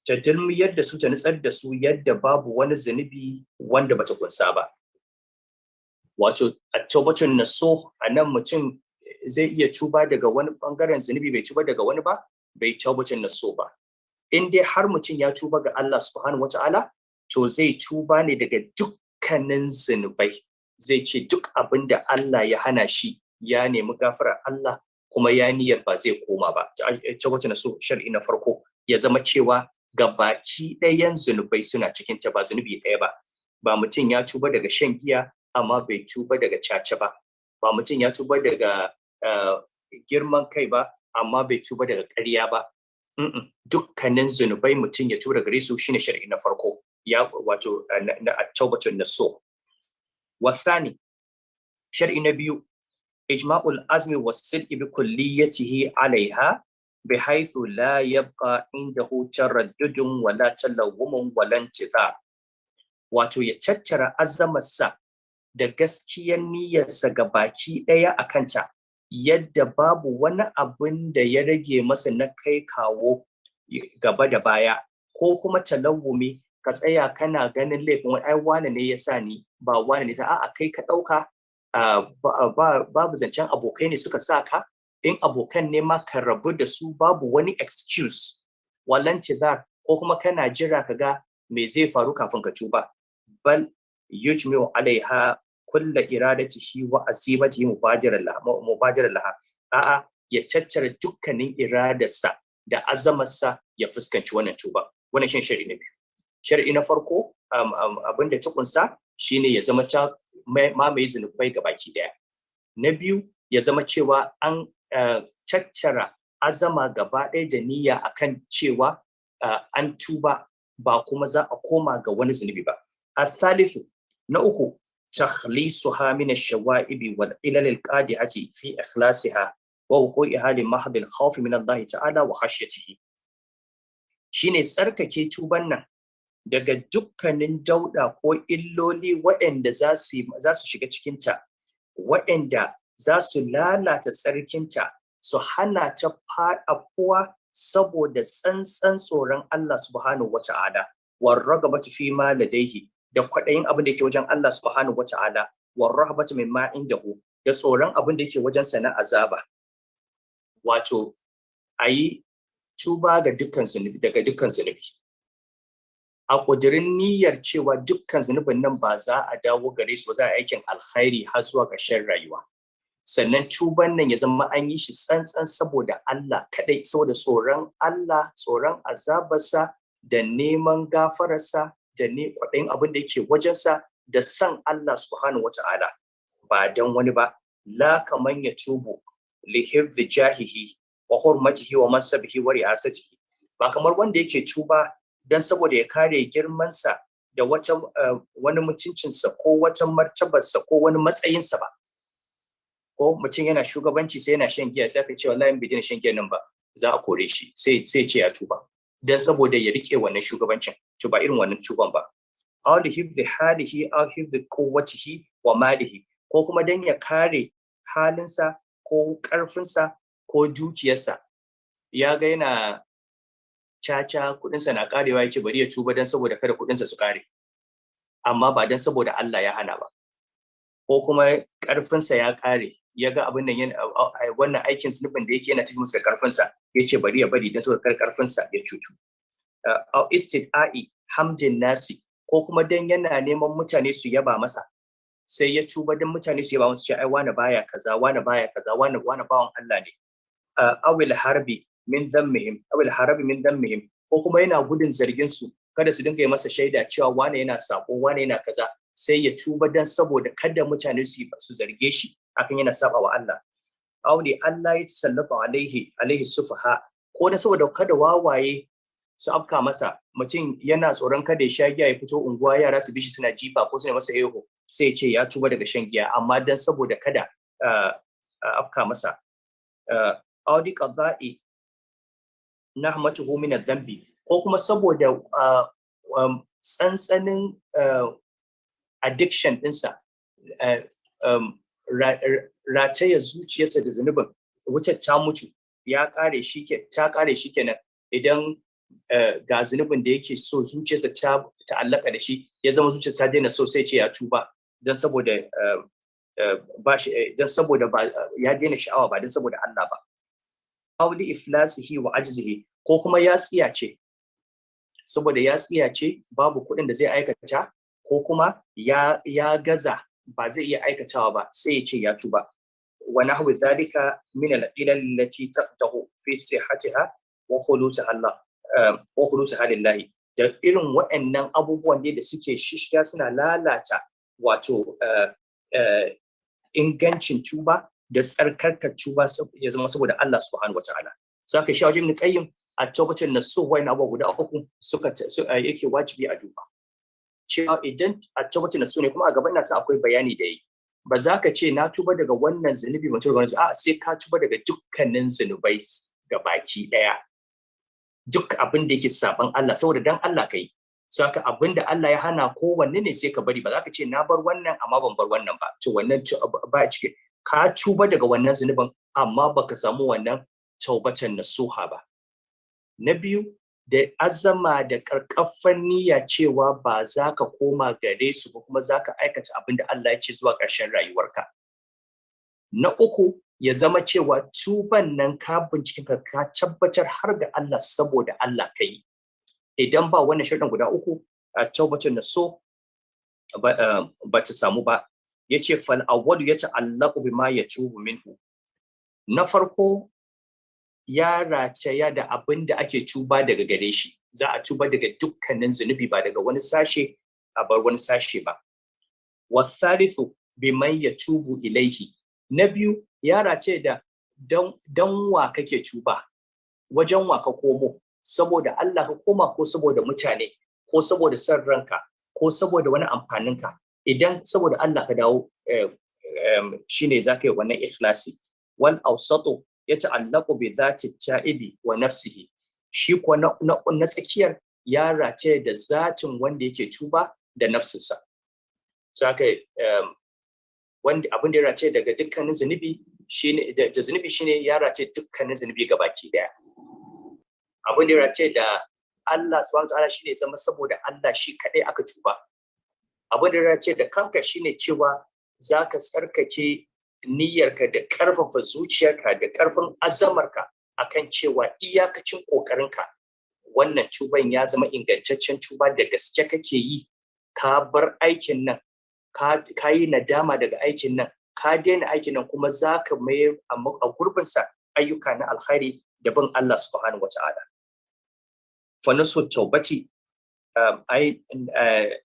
ta dilmiyar da su, ta nutsar da su yadda babu wani zunubi wanda bata kunsa ba. Wato at-tawbatun nasuh, anan mutum zai iya tuba daga wani bangaren zunubi, bai tuba daga wani ba, bai tawbatun nasuh ba. In dai har mutum ya tuba ga Allah subhanahu wata'ala, to zai tuba ne daga dukkanin zunubai, zai ce duk abin da Allah ya hana shi, ya nemi gafarar Allah, kuma ya niyyar ba zai koma ba. Tawbatun nasuh shar'i na farko, ya zama cewa ga baki ɗayan zunubai suna cikin ta, ba zunubi ɗaya ba. Ba mutum ya tuba daga shan giya amma bai tuba daga caca ba, ba mutum ya tuba daga girman kai ba amma bai tuba daga ƙarya ba. Dukkanin zunubai mutum ya tuba gare su, shine shar'i na farko, ya wato na at-tawbatun nasuh. Wasani, shar'i na biyu, ijma'ul azmi was-sidqi bi kulliyatihi 'alayha bihaythu la yabqa indahu taraddudun wala talawwumun wala intidhar, wato ya tattara azamarsa da gaskiyar niyyarsa ga baki ɗaya a kanta, yadda babu wani abin da ya rage masa na kai kawo gaba da baya, ko kuma talawumi, ka tsaya kana ganin laifin wani, ai wane ne ya sa ni, ba wane ne ta, a'a kai ka ɗauka, babu zancen abokai ne suka sa ka, in abokan ne ma ka rabu da su, babu wani excuse, wallan tizar, ko kuma kana jira ka ga me zai faru kafin ka tuba. Bal yujmi'u alaiha kulla iradatihi wa azimatihi mubadiran laha, a'a ya tattara dukkanin iradarsa da azamarsa ya fuskanci wannan tuba. Wannan shin shar'i na biyu. Shar'i na farko, abinda ta kunsa shine ya zama ta mamaye zunubai gabaki daya. Na biyu, ya zama cewa an tattara azama gaba ɗaya da niyya akan cewa an tuba, ba kuma za a koma ga wani zunubi ba. Al-thalithu, na uku, takhlisuha min ash-shawa'ib wal ilal al-qadihati fi ikhlasiha wa wuqu'iha li mahd al-khawf min Allah ta'ala wa khashyatihi. Shine tsarkake tuban nan daga dukkanin dauda ko illoli waɗanda za su shiga cikinta, waɗanda za su lalata tsarkinta, su hana ta faɗaƙuwa saboda tsantsan tsoron Allah subhanahu wa ta'ala, war ragabatu fi ma ladaihi, da kwaɗayin abin da yake wajen Allah subhanahu wa ta'ala, war rahabatu mimma indahu, da tsoron abin da yake wajen sa na azaba. Wato ayi tuba ga dukkan zunubi, daga dukkan zunubi. a kudirin niyyar cewa dukkan zunubin nan ba za a dawo gare su ba, za a aikin alkhairi har zuwa ƙarshen rayuwa. Sannan tuban nan ya zama an yi shi tsantsan saboda Allah kadai, saboda tsoron Allah, tsoron azabarsa da neman gafararsa da ne kwaɗayin abin da yake wajensa da san Allah subhanahu wata'ala, ba dan wani ba. La kaman ya tubu li hifdhi jahihi wa hurmatihi wa mansabihi wa ri'asatihi, ba kamar wanda yake tuba dan saboda ya kare girmansa da wata wani mutuncinsa ko wata martabarsa ko wani matsayinsa ba. Ko mutum yana shugabanci sai yana shan giya, sai ka ce wallahi in bai daina shan giya nan ba za a kore shi, sai ce ya tuba dan saboda ya rike wannan shugabancin. To ba irin wannan tuban ba. Aw li hifdhi halihi aw hifdhi quwwatihi wa malihi, ko kuma dan ya kare halinsa ko karfinsa ko dukiyarsa. Ya ga yana caca, kudinsa na karewa, yace bari ya tuba dan saboda kada kudinsa su kare, amma ba dan saboda Allah ya hana ba. Ko kuma karfinsa ya kare, ya ga abin nan yana wannan aikin zunubin da yake yana cikin musu karfinsa, yace bari ya bari dan saboda karfinsa ya cutu. Istidai hamdin nasi, ko kuma dan yana neman mutane su yaba masa, sai ya tuba dan mutane su yaba masa, ce ai wani baya kaza, wani baya kaza, wani bawan Allah ne. Awil harbi min dhammihim, awil harbi min dhammihim, ko kuma yana gudun zargin su, kada su dinga yi masa shaida cewa wani yana sako, wani yana kaza, sai ya tuba dan saboda kada mutane su zarge shi akan yana saba wa Allah. Auli Allah ya tasallata alaihi sufaha, ko dan saboda kada wawaye su afka masa. Mutum yana tsoron kada ya sha giya ya fito unguwa yara su bishi suna jifa ko suna masa eho, sai ya ce ya tuba daga shan giya, amma dan saboda kada afka masa. Audi qada'i nahmatuhu min adh-dhanbi, ko kuma saboda tsantsanin addiction ɗinsa, rataya zuciyarsa da zunubin, wuce ta mutu, ta kare shi kenan. Idan ga zunubin da yake so zuciyarsa ta ta'allaka da shi, ya zama zuciyarsa ta daina so, sai ce ya tuba dan saboda ya daina sha'awa, ba dan saboda Allah ba. Auli iflasihi wa ajzihi, ko kuma ya tsiyace, saboda ya tsiyace babu kuɗin da zai aikata, ko kuma ya gaza ba zai iya aikatawa ba, sai ya ce ya tuba. Wa nahwu dhalika min al-ilal allati taqtahu fi sihhatiha wa khulusiha lillahi, da irin waɗannan abubuwan da suke shishiya suna lalata wato ingancin tuba da tsarkarkar tuba ya zama saboda Allah subhanahu wataala. So aka shawo Ibn Qayyim a tabbacin nasuh wa'in abubuwa guda uku yake wajibi a duba. Cewa idan a tabbacin nasuh ne, kuma a gaban nasa akwai bayani da yi, ba za ka ce na tuba daga wannan zunubi mutum ga a sai ka tuba daga dukkanin zunubai ga baki daya, duk abin da yake saban Allah saboda dan Allah kai. So haka abin da Allah ya hana kowanne ne sai ka bari, ba za ka ce na bar wannan amma ban bar wannan ba, to wannan ba cike ka tuba daga wannan zunubin, amma baka samu wannan taubatan nasuha ba. Na biyu, da azama da karkafan niyya cewa ba za ka koma gare su ba, kuma za ka aikata abin da Allah ya ce zuwa ƙarshen rayuwarka. Na uku, ya zama cewa tuban nan ka bincike ka tabbatar har ga Allah saboda Allah kai. Idan ba wannan sharɗin guda uku, a taubatan nasuh ba ta samu ba. Yace fal awwalu yata'allaqu bima yatubu minhu. Na farko ya rataya da abin da ake tuba daga gare shi, za a tuba daga dukkanin zunubi, ba daga wani sashe a bar wani sashe ba. Wa thalithu biman yatubu ilaihi. Na biyu ya rataya da dan wa kake tuba, wajen wa ka komo, saboda Allah ka koma ko saboda mutane ko saboda san ranka ko saboda wani amfaninka. Idan saboda Allah ka dawo, shine zaka yi wannan ikhlasi. Wal awsatu yata'allaqu bi dhati ta'ibi wa nafsihi. Shi ko na tsakiyar ya race da zatin wanda yake tuba da nafsinsa. So haka wanda abin da ya race daga dukkanin zunubi shine da zunubi shine ya race dukkanin zunubi gabaki daya. Abin da ya race da Allah subhanahu wa ta'ala shine zama saboda Allah shi kadai aka tuba. Abin da ya ce da kanka shine cewa za ka tsarkake niyyarka da ƙarfafa zuciyarka da ƙarfin azamarka akan cewa iyakacin ƙoƙarinka wannan tuban ya zama ingantaccen tuba da gaske kake yi, ka bar aikin nan, ka yi nadama daga aikin nan, ka daina aikin nan, kuma za ka mayar a gurbinsa ayyuka na alkhairi da bin Allah subhanahu wata'ala. Fa nasu taubati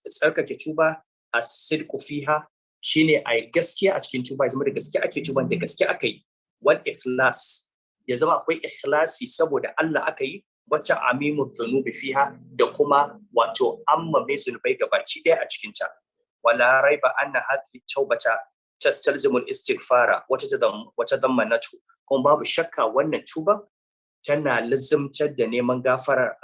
tsarkake tuba a sidku fiha shine a gaskiya a cikin tuba, ya zama da gaske ake tuban, da gaske aka yi, wal ikhlas, ya zama akwai ikhlasi saboda Allah aka yi, wacce amimu dhunubi fiha, da kuma wato amma mai zunubai gabaki ɗaya a cikin ta. Wala raiba anna hadhihi taubata tastalzimu al-istighfara wata dammanatu, kuma babu shakka wannan tuba tana lazimtar da neman gafarar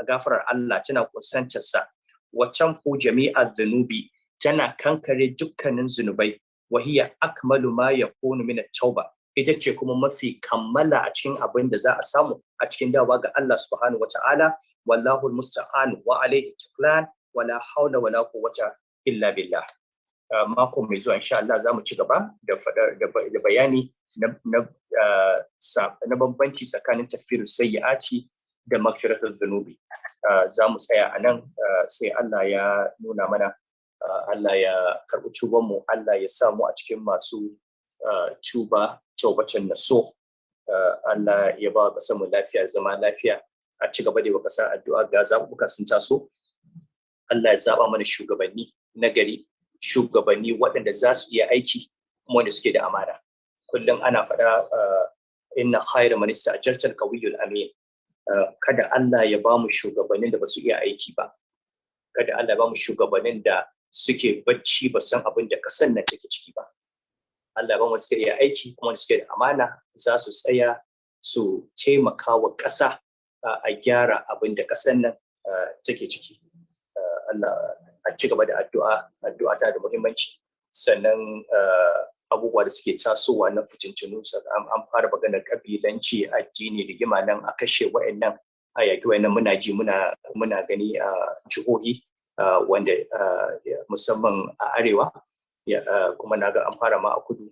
Allah, tana kusantar sa, wacan hu jami'a dhunubi, tana kankare dukkanin zunubai, wa hiya akmalu ma yakunu min at-tauba, ita ce kuma mafi kammala a cikin abin da za a samu a cikin dawa ga Allah subhanahu wata'ala. Wallahu almusta'an wa alayhi tuklan, wala hawla wala quwwata illa billah. Mako mai zuwa insha Allah za mu ci gaba da bayani na bambanci tsakanin takfirus sayyi'ati da maghfiratul dhunubi. Za mu tsaya a nan, sai Allah ya nuna mana, Allah ya karɓi tubanmu, Allah ya sa mu a cikin masu taubacin naso. Allah ya ba ƙasar mu lafiya, zama lafiya, a ci gaba da wa ƙasar addu'a. Ga zaɓuɓɓuka sun taso, Allah ya zaɓa mana shugabanni na gari, shugabanni waɗanda za su iya aiki kuma wanda suke da amana. Kullum ana faɗa inna khayra man ista'jarta al-qawiyyul amin. Kada Allah ya ba mu shugabannin da ba su iya aiki ba, kada Allah ya ba mu shugabannin da suke bacci ba san abin da ƙasar nan take ciki ba. Allah ba mu suke iya aiki kuma suke da amana, za su tsaya su taimaka wa ƙasa a gyara abin da ƙasar nan take ciki. Allah a ci gaba da addu'a ta da muhimmanci. Sannan abubuwa da suke tasowa na fitintunu, an fara maganar kabilanci, addini, rigima nan a kashe wa'annan, a yaƙi wa'annan, muna ji muna gani a jihohi wanda musamman a arewa, kuma na ga an fara ma a kudu.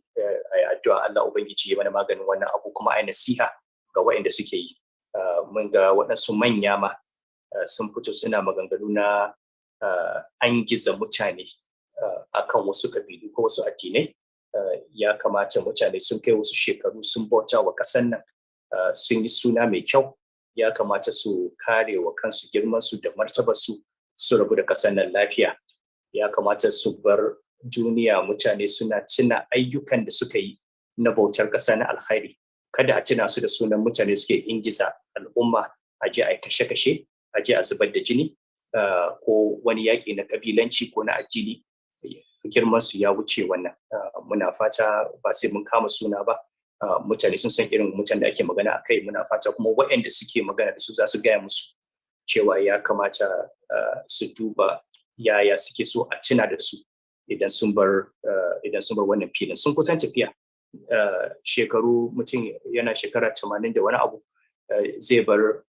Addu'a Allah ubangiji ya mana maganin wannan abu, kuma ai nasiha ga waɗanda suke yi. Mun ga waɗansu manya ma sun fito suna maganganu na an giza mutane akan wasu kabilu ko wasu addinai. Ya kamata mutane sun kai wasu shekaru sun bauta wa ƙasar nan, sun yi suna mai kyau, ya kamata su kare wa kansu girman su da martabar su rabu da ƙasar nan lafiya. Ya kamata su bar duniya mutane suna tuna ayyukan da suka yi na bautar ƙasa na alkhairi. Kada a tuna su da sunan mutane suke ingiza al'umma, a je a kashe-kashe, a je a zubar da jini, ko wani yaƙi na ƙabilanci ko na addini. Girman su ya wuce wannan. Muna fata ba sai mun kama suna ba, mutane sun san irin mutane da ake magana a kai. Muna fata kuma waɗanda suke magana da su za su gaya musu cewa ya kamata su duba yaya suke so a tuna da su idan sun bar wannan filin. Sun kusan tafiya. Shekaru, mutum yana shekara 80 da wani abu, zai bar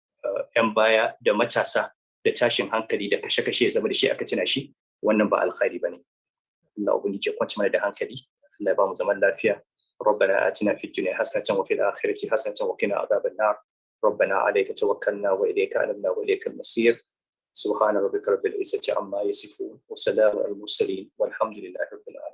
'yan baya da matasa da tashin hankali da kashe-kashe ya zama da shi aka tuna shi. Wannan ba alkhairi bane. Allah ubangiji ya kwanci mana da hankali. Allah ya ba mu zaman lafiya. ربنا آتنا في الدنيا حسنة وفي الآخرة حسنة وقنا عذاب النار. ربنا عليك توكلنا وإليك أنبنا وإليك المصير. سبحان ربك رب العزة عما يصفون وسلام على المرسلين والحمد لله رب العالمين.